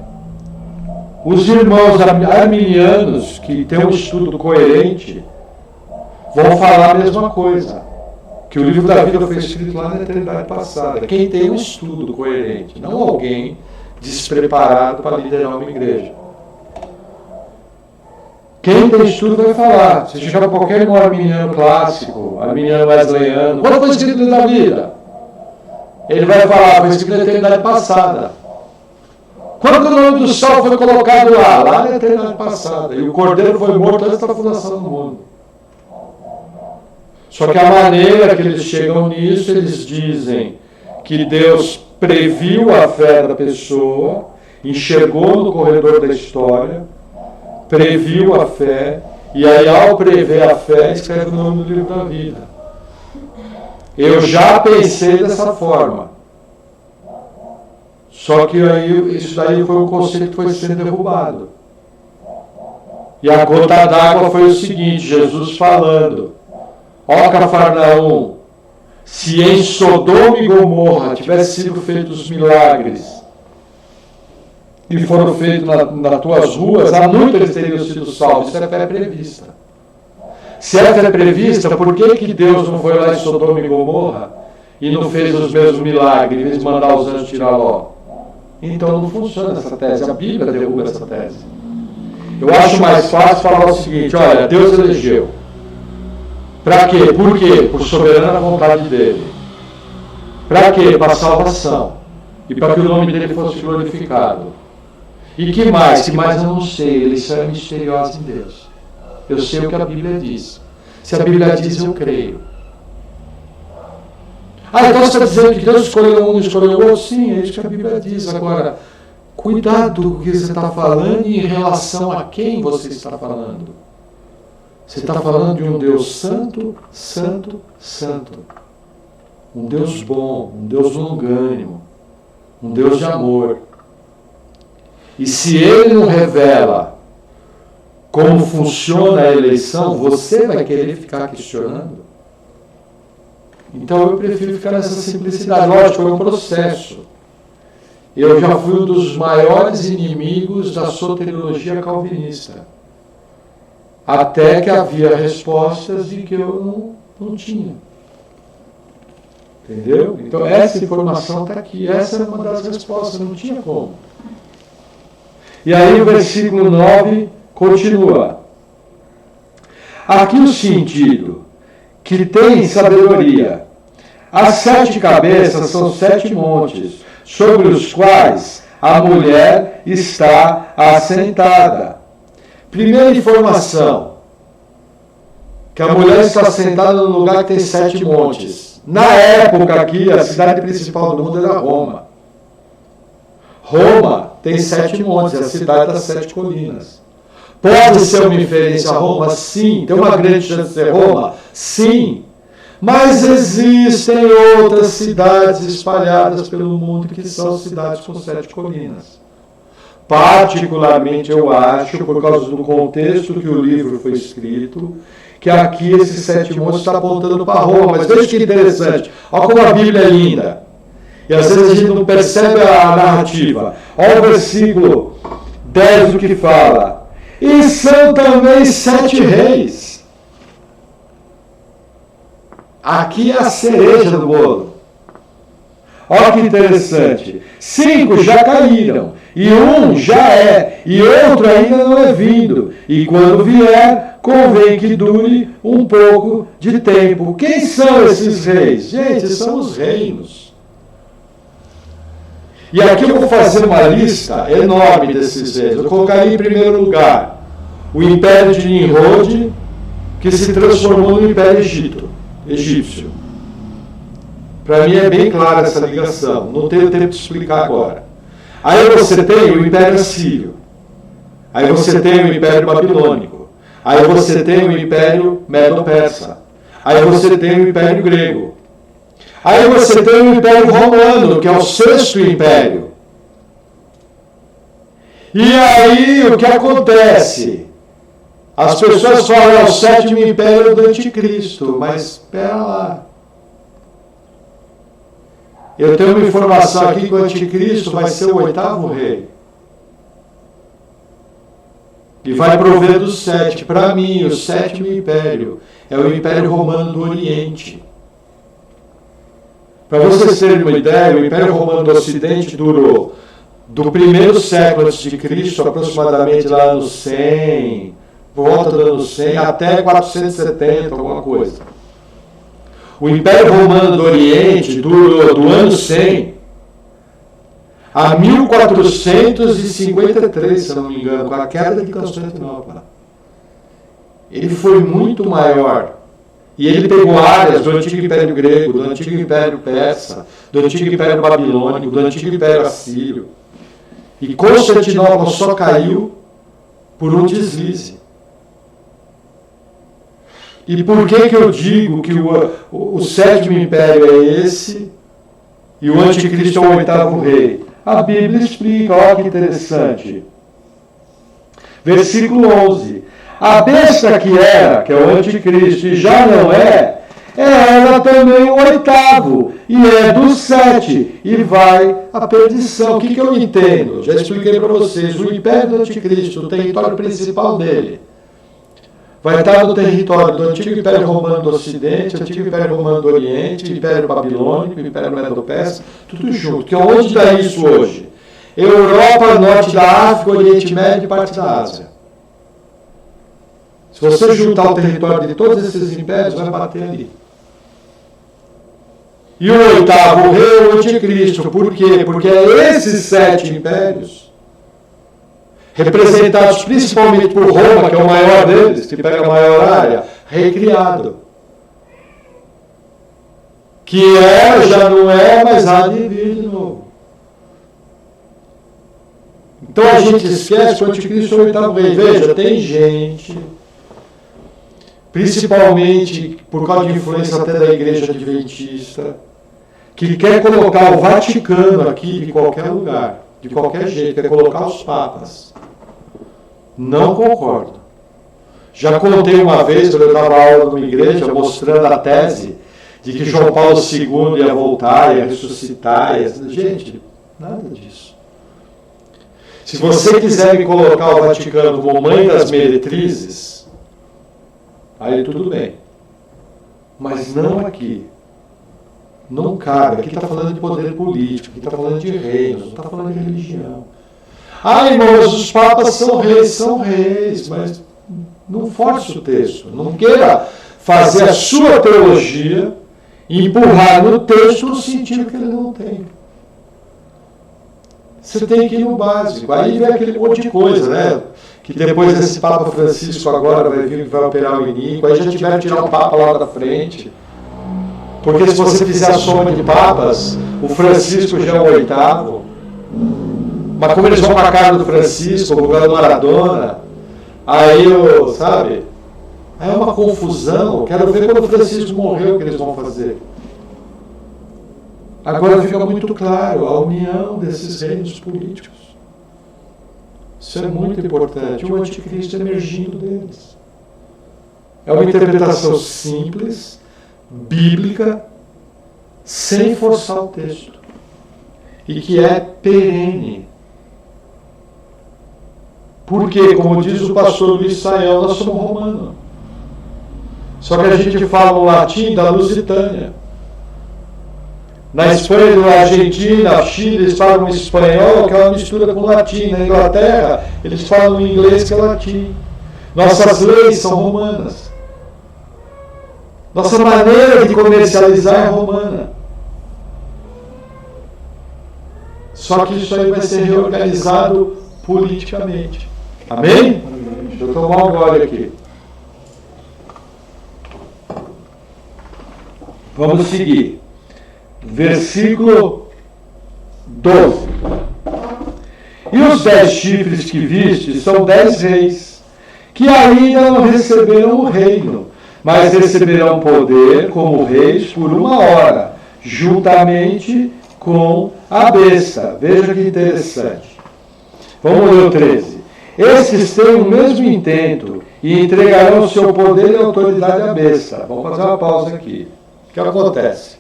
os irmãos arminianos, que têm um estudo coerente, vão falar a mesma coisa. Que o livro da vida foi escrito lá na eternidade passada. Quem tem um estudo coerente, não alguém despreparado para liderar uma igreja. Quem tem estudo vai falar. Se chegar para qualquer irmão arminiano clássico, arminiano wesleyano, quando foi escrito no livro da vida? Ele vai falar, foi escrito na eternidade passada. Quando o nome do sol foi colocado lá na eternidade passada, e o cordeiro foi morto antes da fundação do mundo. Só que a maneira que eles chegam nisso, eles dizem que Deus previu a fé da pessoa, enxergou no corredor da história, previu a fé, e aí ao prever a fé, escreve o nome do livro da vida. Eu já pensei dessa forma. Só que aí, isso daí foi um conceito que foi sendo derrubado. E a gota d'água foi o seguinte, Jesus falando, Cafarnaum, se em Sodoma e Gomorra tivessem sido feitos milagres e foram feitos nas tuas ruas, há muito eles teriam sido salvos. Isso é fé prevista. Se é fé prevista, por que Deus não foi lá em Sodoma e Gomorra e não fez os mesmos milagres, em vez de mandar os anjos tirar Ló? Então não funciona essa tese, a Bíblia derruba essa tese. Eu acho mais fácil falar o seguinte, olha, Deus elegeu. Para quê? Por quê? Por soberana vontade dele. Para quê? Para salvação. E para que o nome dele fosse glorificado. E que mais? Que mais eu não sei, eleição é misteriosa em Deus. Eu sei o que a Bíblia diz. Se a Bíblia diz, eu creio. Então você está dizendo que Deus escolheu um e escolheu o outro? Sim, é isso que a Bíblia diz. Agora, cuidado com o que você está falando e em relação a quem você está falando. Você está falando de um Deus santo, santo, santo. Um Deus bom, um Deus longânimo, um Deus de amor. E se Ele não revela como funciona a eleição, você vai querer ficar questionando? Então eu prefiro ficar nessa simplicidade. Lógico, é um processo. eu já fui um dos maiores inimigos da soteriologia calvinista. Até que havia respostas de que eu não tinha. Entendeu? Então essa informação está aqui. Essa é uma das respostas, não tinha como. E aí o versículo 9 continua. Aqui o sentido que tem sabedoria. As 7 cabeças são 7 montes, sobre os quais a mulher está assentada. Primeira informação, que a mulher está sentada no lugar que tem 7 montes. Na época aqui, a cidade principal do mundo era Roma. Roma tem 7 montes, é a cidade das 7 colinas. Pode ser uma inferência a Roma? Sim. Tem uma grande chance de ser Roma? Sim. Mas existem outras cidades espalhadas pelo mundo que são cidades com 7 colinas. Particularmente eu acho, por causa do contexto que o livro foi escrito, que aqui esses 7 montes está apontando para Roma. Mas veja que interessante, olha como a Bíblia é linda. E às vezes a gente não percebe a narrativa. Olha o versículo 10 do que fala. E são também 7 reis. Aqui é a cereja do bolo. Olha que interessante. 5 já caíram, e 1 já é, e outro ainda não é vindo. E quando vier, convém que dure um pouco de tempo. Quem são esses reis? Gente, são os reinos. E aqui eu vou fazer uma lista enorme desses reis. Eu colocaria em primeiro lugar o Império de Nimrod, que se transformou no Império Egípcio. Para mim é bem clara essa ligação, não tenho tempo de explicar agora. Aí você tem o Império Assírio, aí você tem o Império Babilônico, aí você tem o Império Medo-Persa, aí você tem o Império Grego, aí você tem o Império Romano, que é o 6º Império. E aí o que acontece? As pessoas falam, é o 7º Império do Anticristo, mas espera lá. Eu tenho uma informação aqui que o Anticristo vai ser o 8º rei. E vai prover dos 7. Para mim, o 7º Império é o Império Romano do Oriente. Para vocês terem uma ideia, o Império Romano do Ocidente durou do 1º século a.C., aproximadamente lá no 100, por volta do ano 100, até 470, alguma coisa. O Império Romano do Oriente durou do ano 100 a 1453, se eu não me engano, com a queda de Constantinopla. Ele foi muito maior. E ele pegou áreas do Antigo Império Grego, do Antigo Império Persa, do Antigo Império Babilônico, do Antigo Império Assírio. E Constantinopla só caiu por um deslize. E por que eu digo que o 7º Império é esse e o Anticristo é o 8º rei? A Bíblia explica, olha que interessante. Versículo 11. A besta que era, que é o Anticristo, e já não é ela também o 8º, e é do 7, e vai à perdição. O que eu entendo? Já expliquei para vocês. O Império do Anticristo, o território principal dele, vai estar no território do Antigo Império Romano do Ocidente, Antigo Império Romano do Oriente, Império Babilônico, Império Medo-Persa, tudo junto. Que onde está isso hoje? Europa, norte da África, Oriente Médio e parte da Ásia. Se você juntar o território de todos esses impérios, vai bater ali. E o 8º rei é o Anticristo. Por quê? Porque é esses 7 impérios, representados principalmente por Roma, que é o maior deles, que pega a maior área, recriado. Que era, já não é, mas há de vir de novo. Então a gente esquece que o Anticristo é o 8º rei. Veja, tem gente, principalmente por causa de influência até da Igreja Adventista, que quer colocar o Vaticano aqui de qualquer lugar, de qualquer jeito, quer colocar os papas. Não concordo. Já contei uma vez, quando eu dava aula numa igreja, mostrando a tese de que João Paulo II ia voltar, ia ressuscitar. Gente, Nada disso. Se você quiser me colocar o Vaticano como mãe das meretrizes, aí tudo bem. Mas não aqui. Não cabe. Aqui está falando de poder político, aqui está falando de reinos, não está falando de religião. Ah, irmãos, os papas são reis, mas não force o texto. Não queira fazer a sua teologia e empurrar no texto no sentido que ele não tem. Você tem que ir no básico. Aí vem aquele monte de coisa, né? Que depois desse Papa Francisco agora vai vir que vai operar o inico, aí já tiveram que tirar um Papa lá da frente. Porque se você fizer a soma de papas, o Francisco já é o 8º. Mas como eles vão para a casa do Francisco, por causa do Maradona, aí, sabe? Aí é uma confusão. Quero ver quando o Francisco morreu o que eles vão fazer. Agora fica muito claro a união desses reinos políticos. Isso é muito importante. O anticristo emergindo deles. É uma interpretação simples, bíblica, sem forçar o texto. E que é perene. Porque, como diz o pastor Luiz Saião, nós somos romanos. Só que a gente fala o latim da Lusitânia. Na Espanha, na Argentina, na Chile, eles falam espanhol, que é uma mistura com latim. Na Inglaterra, eles falam inglês, que é latim. Nossas leis são romanas. Nossa maneira de comercializar é romana. Só que isso aí vai ser reorganizado politicamente. Amém? Deixa eu tomar um gole aqui. Vamos seguir. Versículo 12. E os 10 chifres que viste são 10 reis, que ainda não receberam o reino, mas receberão poder como reis por 1 hora, juntamente com a besta. Veja que interessante. Vamos ler o 13. Estes têm o mesmo intento e entregarão o seu poder e autoridade à besta. Vamos fazer uma pausa aqui. O que acontece?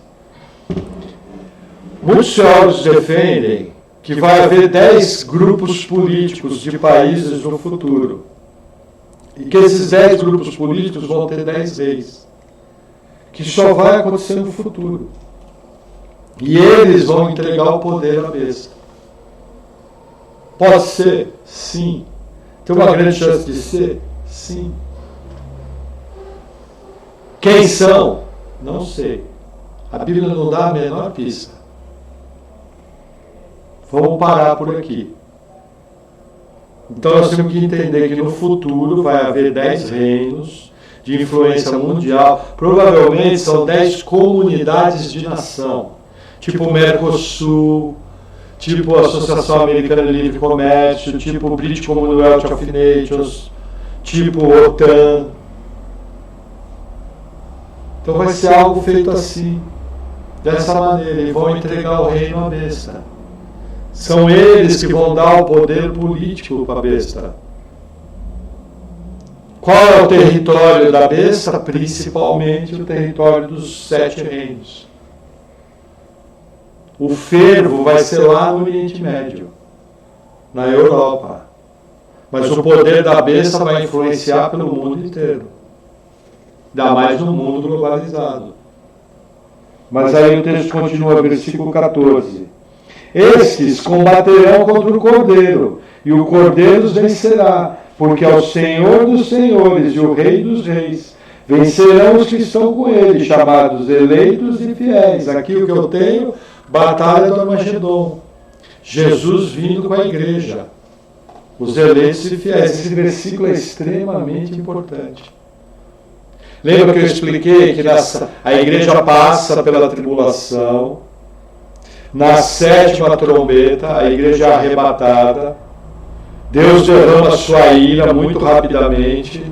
Muitos teólogos defendem que vai haver 10 grupos políticos de países no futuro. E que esses 10 grupos políticos vão ter 10 reis. Que só vai acontecer no futuro. E eles vão entregar o poder à besta. Pode ser? Sim. Tem uma grande chance de ser? Sim. Quem são? Não sei. A Bíblia não dá a menor pista. Vamos parar por aqui. Então nós temos que entender que no futuro vai haver 10 reinos de influência mundial. Provavelmente são 10 comunidades de nação. Tipo o Mercosul, tipo a Associação Americana de Livre Comércio, tipo o British Commonwealth of Nations, tipo o OTAN. Então vai ser algo feito assim, dessa maneira, e vão entregar o reino à besta. São eles que vão dar o poder político para a besta. Qual é o território da besta? Principalmente o território dos 7 reinos. O fervo vai ser lá no Oriente Médio, na Europa. Mas o poder da besta vai influenciar pelo mundo inteiro. Ainda mais no mundo globalizado. Mas aí o texto continua, versículo 14. Estes combaterão contra o Cordeiro, e o Cordeiro os vencerá, porque é o Senhor dos senhores e o Rei dos reis. Vencerão os que estão com ele, chamados eleitos e fiéis. Aqui o que eu tenho, batalha do Armagedon. Jesus vindo com a igreja. Os eleitos e fiéis. Esse versículo é extremamente importante. Lembra que eu expliquei que a igreja passa pela tribulação. Na 7ª trombeta, a igreja é arrebatada. Deus derrama a sua ira muito rapidamente.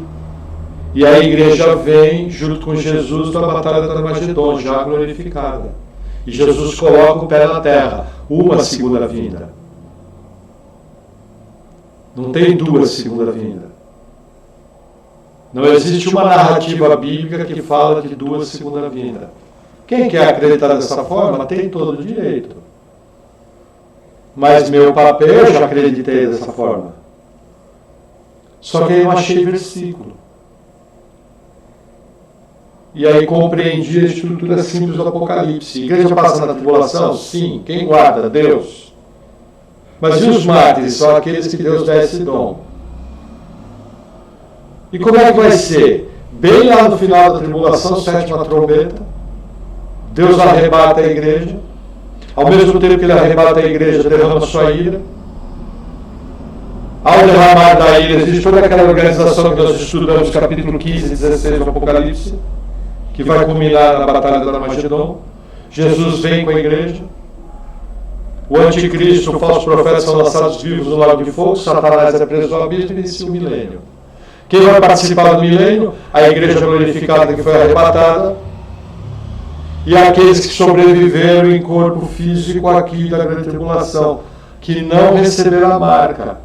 E a igreja vem junto com Jesus na batalha do Armagedon, já glorificada. E Jesus coloca o pé na terra. Uma segunda vinda. Não tem 2 segunda vinda. Não existe uma narrativa bíblica que fala de 2 segunda vinda. Quem quer acreditar dessa forma tem todo o direito. Mas meu papel, eu já acreditei dessa forma. Só que aí eu não achei versículo. E aí compreendi a estrutura simples do Apocalipse. Igreja passa na tribulação? Sim. Quem guarda? Deus. Mas e os mártires? São aqueles que Deus dá esse dom. E como é que vai ser? Bem lá no final da tribulação, sétima trombeta, Deus arrebata a igreja. Ao mesmo tempo que ele arrebata a igreja, derrama sua ira. Ao derramar da ira, existe toda aquela organização que nós estudamos, capítulo 15 e 16 do Apocalipse, que vai culminar na batalha do Armagedon. Jesus vem com a igreja. O anticristo, o falso profeta são lançados vivos no lago de fogo. Satanás é preso ao abismo e inicia o milênio. Quem vai participar do milênio? A igreja glorificada que foi arrebatada. E aqueles que sobreviveram em corpo físico aqui da grande tribulação, que não receberam a marca.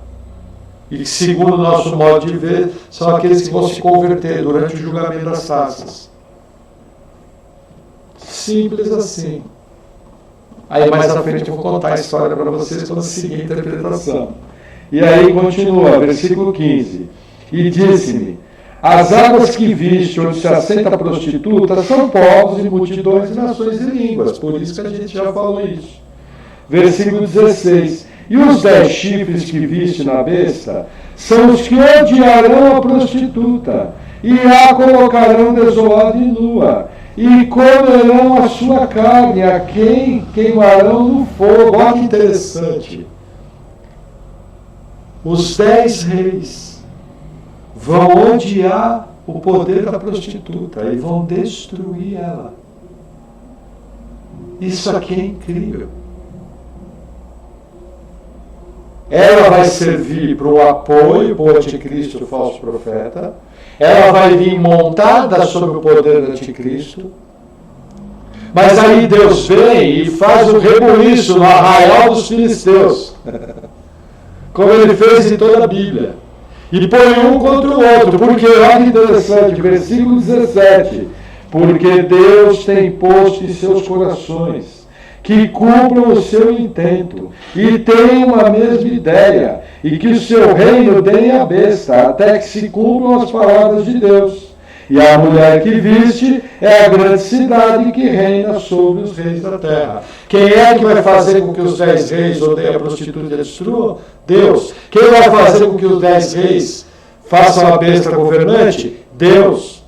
E que, segundo o nosso modo de ver, são aqueles que vão se converter durante o julgamento das taças. Simples assim. Aí mais à frente eu vou contar a história para vocês com a seguinte interpretação. E aí continua, versículo 15. E disse-me: as águas que viste onde se assenta a prostituta são povos e multidões e nações e línguas. Por isso que a gente já falou isso. Versículo 16. E os 10 chifres que viste na besta são os que odiarão a prostituta e a colocarão desolada e nua, e comerão a sua carne, a quem queimarão no fogo. Olha que interessante. Os 10 reis vão odiar o poder da prostituta e vão destruir ela. Isso aqui é incrível. Ela vai servir para o apoio para o anticristo, o falso profeta. Ela vai vir montada sobre o poder do anticristo. Mas aí Deus vem e faz o rebuliço no arraial dos filisteus. Como ele fez em toda a Bíblia. E põe um contra o outro. Porque, olha que interessante, versículo 17. Porque Deus tem posto em seus corações que cumpram o seu intento, e tenham a mesma ideia, e que o seu reino dê a besta, até que se cumpram as palavras de Deus. E a mulher que viste é a grande cidade que reina sobre os reis da terra. Quem é que vai fazer com que os 10 reis odeiem a prostituta e destruam? Deus. Quem vai fazer com que os 10 reis façam a besta governante? Deus.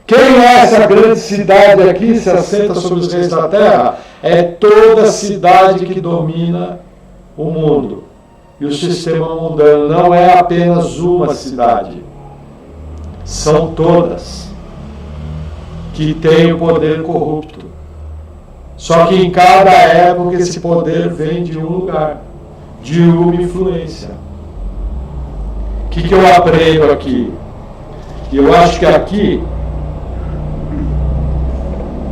Quem é essa grande cidade aqui se assenta sobre os reis da terra? É toda a cidade que domina o mundo. E o sistema mundano não é apenas uma cidade. São todas que têm o poder corrupto. Só que em cada época esse poder vem de um lugar, de uma influência. O que eu aprendo aqui? Eu acho que aqui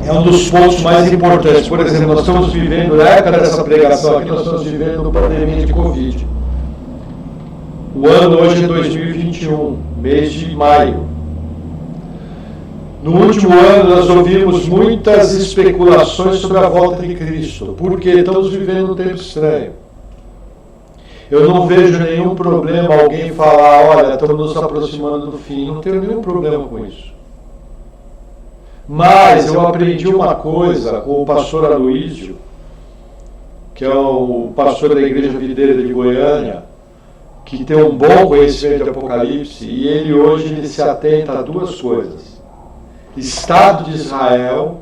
é um dos pontos mais importantes. Por exemplo, nós estamos vivendo, na época dessa pregação aqui, nós estamos vivendo uma pandemia de Covid. O ano hoje é 2021, mês de maio. No último ano nós ouvimos muitas especulações sobre a volta de Cristo, porque estamos vivendo um tempo estranho. Eu não vejo nenhum problema alguém falar, olha, estamos nos aproximando do fim. Não tenho nenhum problema com isso. Mas eu aprendi uma coisa com o pastor Aloísio, que é o pastor da Igreja Videira de Goiânia, que tem um bom conhecimento de Apocalipse, e ele hoje se atenta a duas coisas: Estado de Israel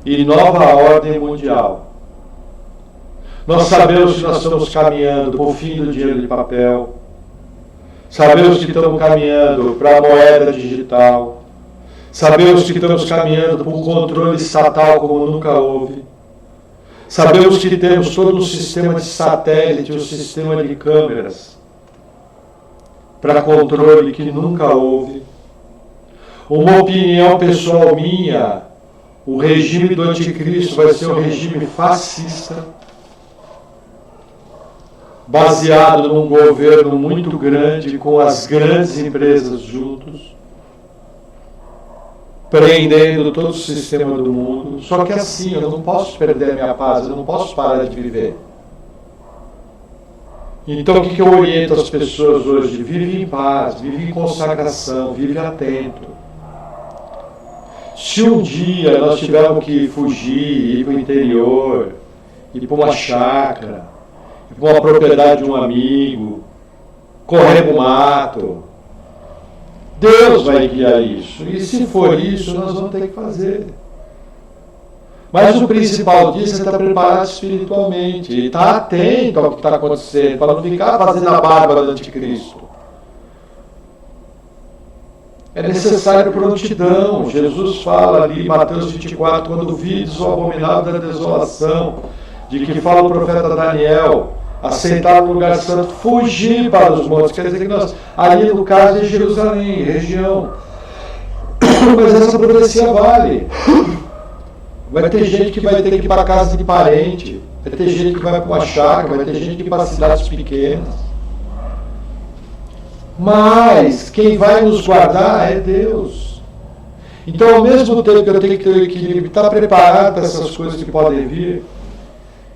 e nova ordem mundial. Nós sabemos que nós estamos caminhando para o fim do dinheiro de papel, sabemos que estamos caminhando para a moeda digital, sabemos que estamos caminhando para um controle estatal como nunca houve. Sabemos que temos todo um sistema de satélite, um sistema de câmeras para controle que nunca houve. Uma opinião pessoal minha, o regime do anticristo vai ser um regime fascista, baseado num governo muito grande, com as grandes empresas juntos, prendendo todo o sistema do mundo. Só que assim, eu não posso perder a minha paz, eu não posso parar de viver. Então o que eu oriento as pessoas hoje? Vive em paz, vive em consagração, vive atento. Se um dia nós tivermos que fugir, ir para o interior, ir para uma chácara, ir para uma propriedade de um amigo, correr para o mato, Deus vai guiar isso. E se for isso, nós vamos ter que fazer. Mas o principal disso é estar preparado espiritualmente, e estar atento ao que está acontecendo, para não ficar fazendo a barba do anticristo. É necessário prontidão. Jesus fala ali, Mateus 24, quando vides o abominável da desolação, de que fala o profeta Daniel, aceitar no lugar santo, fugir para os montes. Quer dizer que nós, ali no caso é Jerusalém, região. Mas essa profecia vale. Vai ter gente que vai ter que ir para a casa de parente, vai ter gente que vai para uma chácara, vai ter gente que vai para cidades pequenas. Mas quem vai nos guardar é Deus. Então, ao mesmo tempo que eu tenho que ter o equilíbrio, estar preparado para essas coisas que podem vir,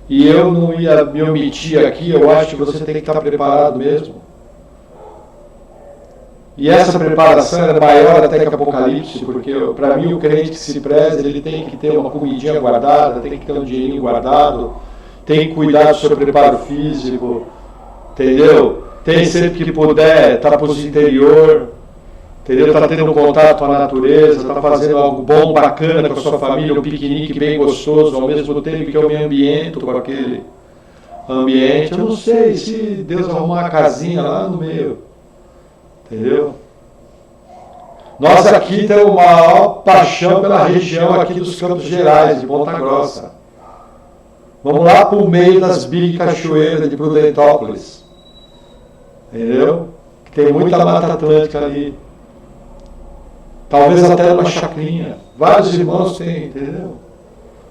e eu não ia me omitir aqui, eu acho que você tem que estar preparado mesmo. E essa preparação é maior até que Apocalipse, porque para mim o crente que se preza, ele tem que ter uma comidinha guardada, tem que ter um dinheirinho guardado, tem que cuidar do seu preparo físico, entendeu? Tem sempre que puder estar para o interior, entendeu? Está tendo um contato com a natureza, está fazendo algo bom, bacana com a sua família, um piquenique bem gostoso, ao mesmo tempo que eu me ambiento com aquele ambiente. Eu não sei se Deus arrumar uma casinha lá no meio. Entendeu? Nós aqui temos uma maior paixão pela região aqui dos Campos Gerais, de Ponta Grossa. Vamos lá para o meio das Big Cachoeiras de Prudentópolis. Entendeu? Que tem muita Mata Atlântica ali. Talvez até uma chacrinha. Vários irmãos têm, entendeu?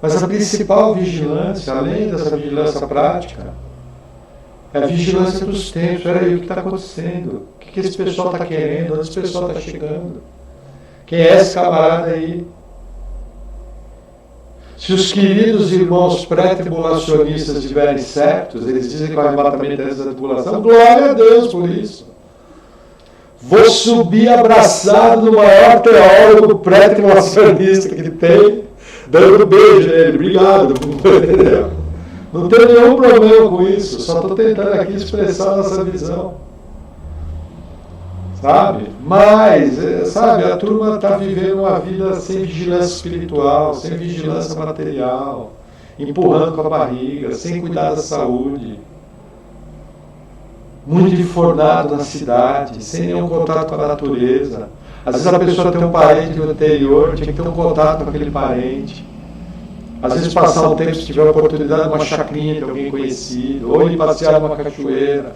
Mas a principal vigilância, além dessa vigilância prática, é a vigilância dos tempos. Peraí, o que está acontecendo? O que esse pessoal está querendo? Onde esse pessoal está chegando? Quem é esse camarada aí? Se os queridos irmãos pré-tribulacionistas estiverem certos, eles dizem que o arrebatamento é essa tribulação, glória a Deus por isso. Vou subir abraçado no maior teólogo pré-tribulacionista que tem, dando beijo nele, obrigado. Não tenho nenhum problema com isso, só estou tentando aqui expressar a nossa visão. Sabe? Mas, sabe, a turma está vivendo uma vida sem vigilância espiritual, sem vigilância material, empurrando com a barriga, sem cuidar da saúde. Muito enfornado na cidade, sem nenhum contato com a natureza. Às vezes a pessoa tem um parente do interior, tinha que ter um contato com aquele parente. Às vezes passar um tempo, se tiver a oportunidade, numa chacrinha de alguém conhecido, ou ir passear numa cachoeira,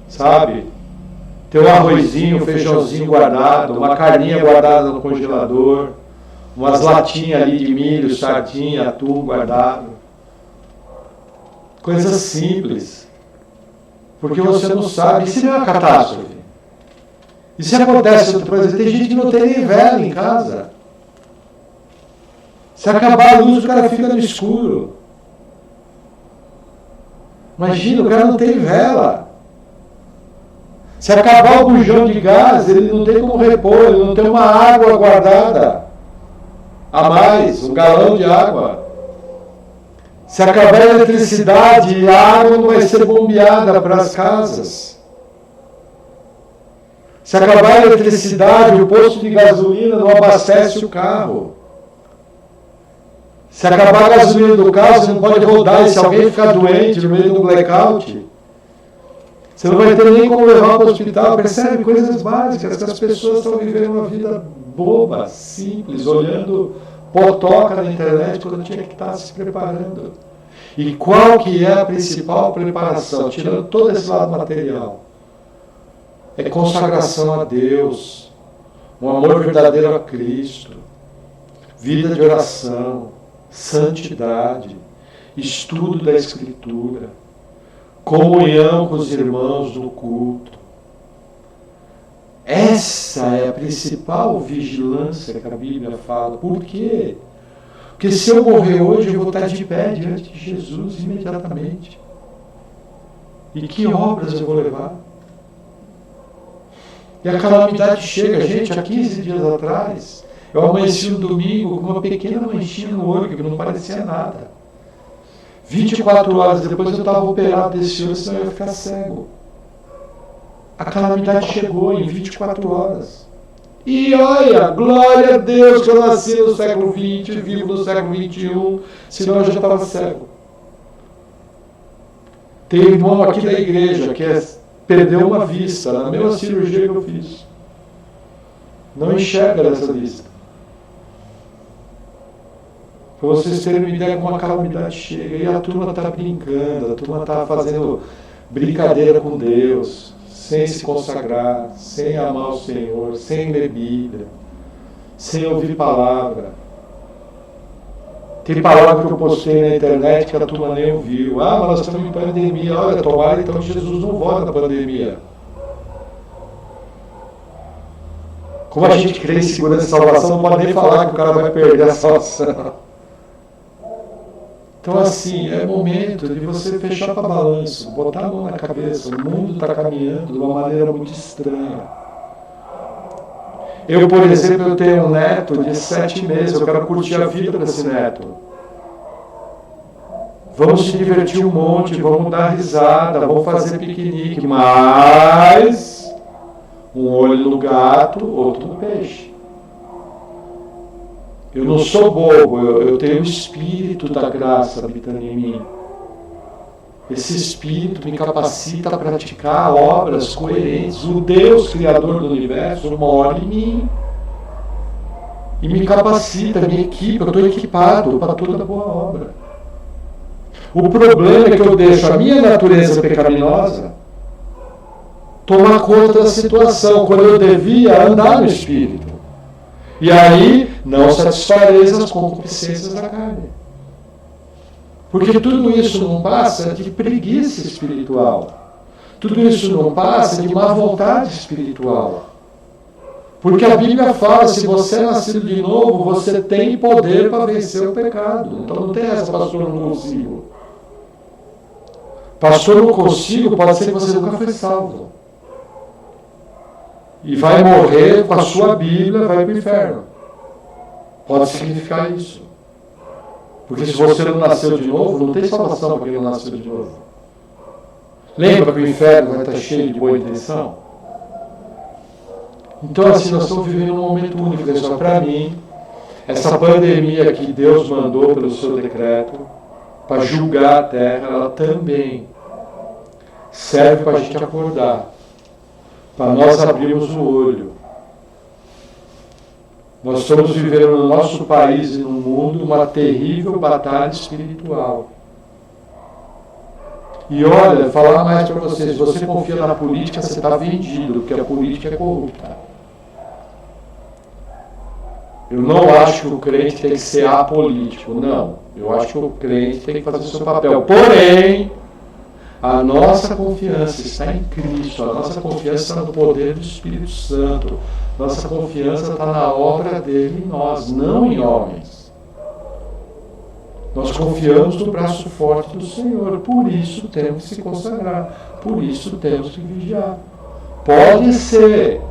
sabe? Ter um arrozinho, um feijãozinho guardado, uma carninha guardada no congelador, umas latinhas ali de milho, sardinha, atum guardado. Coisas simples. Porque você não sabe. E se der uma catástrofe? E se acontece outra coisa? Tem gente que não tem nem vela em casa. Se acabar a luz, o cara fica no escuro. Imagina, o cara não tem vela. Se acabar o bujão de gás, ele não tem como repor, ele não tem uma água guardada a mais, um galão de água. Se acabar a eletricidade, a água não vai ser bombeada para as casas. Se acabar a eletricidade, o posto de gasolina não abastece o carro. Se acabar a gasolina do carro, você não pode rodar. E se alguém ficar doente no meio de um blackout, você não vai ter nem como levar para o hospital. Percebe? Coisas básicas que as pessoas estão vivendo uma vida boba, simples, olhando potoca na internet quando tinha que estar se preparando. E qual que é a principal preparação? Tirando todo esse lado material. É consagração a Deus, um amor verdadeiro a Cristo, vida de oração, santidade, estudo da Escritura, comunhão com os irmãos no culto. Essa é a principal vigilância que a Bíblia fala. Por quê? Porque se eu morrer hoje, eu vou estar de pé diante de Jesus imediatamente. E que obras eu vou levar? E a calamidade chega, gente, há 15 dias atrás, eu amanheci um domingo com uma pequena manchinha no olho, que não parecia nada. 24 horas depois eu estava operado desse olho, senão eu ia ficar cego. A calamidade chegou em 24 horas. E olha, glória a Deus que eu nasci no século XX, vivo no século XXI, senão eu já estava cego. Tem um irmão aqui da igreja que perdeu uma vista na mesma cirurgia que eu fiz. Não enxerga dessa vista. Para vocês terem uma ideia como a calamidade chega. E a turma está brincando, a turma está fazendo brincadeira com Deus, sem se consagrar, sem amar o Senhor, sem ler Bíblia, sem ouvir palavra. Tem palavra que eu postei na internet que a turma nem ouviu. Ah, mas nós estamos em pandemia. Olha, tomara então Jesus não volta na pandemia. Como a gente crê em segurança e salvação, não pode nem falar que o cara vai perder a salvação. Então assim, é momento de você fechar para balanço, botar a mão na cabeça. O mundo está caminhando de uma maneira muito estranha. Eu, por exemplo, eu tenho um neto de 7 meses, eu quero curtir a vida desse neto. Vamos se divertir um monte, vamos dar risada, vamos fazer piquenique, mas um olho no gato, outro no peixe. Eu não sou bobo, eu tenho o Espírito da graça habitando em mim. Esse Espírito me capacita a praticar obras coerentes. O Deus Criador do Universo mora em mim. E me capacita, me equipa, eu estou equipado para toda boa obra. O problema é que eu deixo a minha natureza pecaminosa tomar conta da situação, quando eu devia andar no Espírito. E aí, não satisfareis as concupiscências da carne. Porque tudo isso não passa de preguiça espiritual. Tudo isso não passa de má vontade espiritual. Porque a Bíblia fala, se você é nascido de novo, você tem poder para vencer o pecado. Então não tem essa, pastor, não consigo. Pastor, não consigo, pode ser que você nunca foi salvo. E vai morrer com a sua Bíblia, vai para o inferno. Pode significar isso. Porque se você não nasceu de novo, não tem salvação para quem não nasceu de novo. Lembra que o inferno vai estar cheio de boa intenção? Então assim, nós estamos vivendo um momento único. Para mim, essa pandemia que Deus mandou pelo seu decreto, para julgar a terra, ela também serve para a gente acordar, para nós abrirmos o olho. Nós estamos vivendo no nosso país e no mundo uma terrível batalha espiritual. E olha, falar mais para vocês, se você confia na política, você está vendido, porque a política é corrupta. Eu não acho que o crente tem que ser apolítico, não. Eu acho que o crente tem que fazer o seu papel. Porém, a nossa confiança está em Cristo, a nossa confiança está no poder do Espírito Santo, nossa confiança está na obra dele em nós, não em homens. Nós confiamos no braço forte do Senhor, por isso temos que se consagrar, por isso temos que vigiar. Pode ser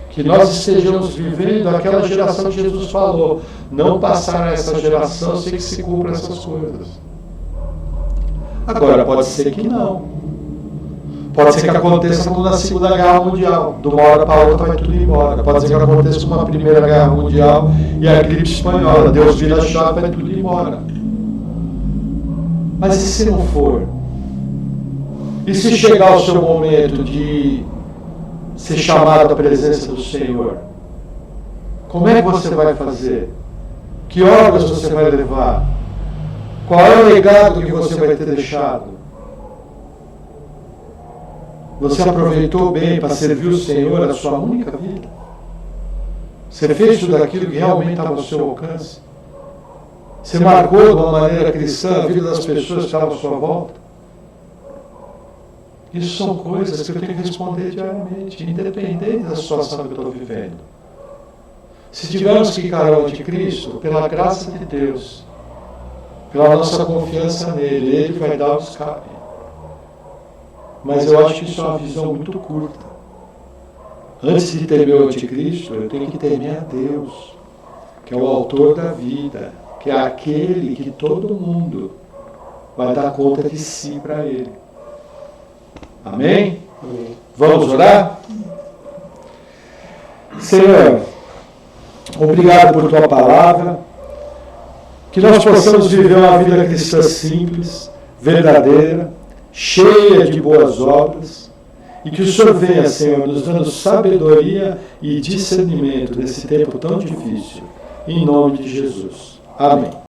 que nós estejamos vivendo aquela geração que Jesus falou, não passar essa geração sem que se cumpram essas coisas. Agora, pode ser que não. Pode ser que aconteça como na Segunda Guerra Mundial. De uma hora para outra vai tudo embora. Pode ser que aconteça como na Primeira Guerra Mundial e a gripe espanhola. Deus vira a chave e vai tudo embora. Mas e se não for? E se chegar o seu momento de ser chamado à presença do Senhor? Como é que você vai fazer? Que obras você vai levar? Qual é o legado que você vai ter deixado? Você aproveitou bem para servir o Senhor a sua única vida? Você fez tudo aquilo que realmente estava ao seu alcance? Você marcou de uma maneira cristã a vida das pessoas que estavam à sua volta? Isso são coisas que eu tenho que responder diariamente, independente da situação que eu estou vivendo. Se tivermos que encarar o anticristo, pela graça de Deus, pela nossa confiança nele, ele vai dar o escape. Mas eu acho que isso é uma visão muito curta. Antes de temer o anticristo, eu tenho que temer a Deus, que é o autor da vida, que é aquele que todo mundo vai dar conta de si para ele. Amém? Amém. Vamos orar? Senhor, obrigado por tua palavra, que nós possamos viver uma vida cristã simples, verdadeira, cheia de boas obras, e que o Senhor venha, Senhor, nos dando sabedoria e discernimento nesse tempo tão difícil, em nome de Jesus. Amém.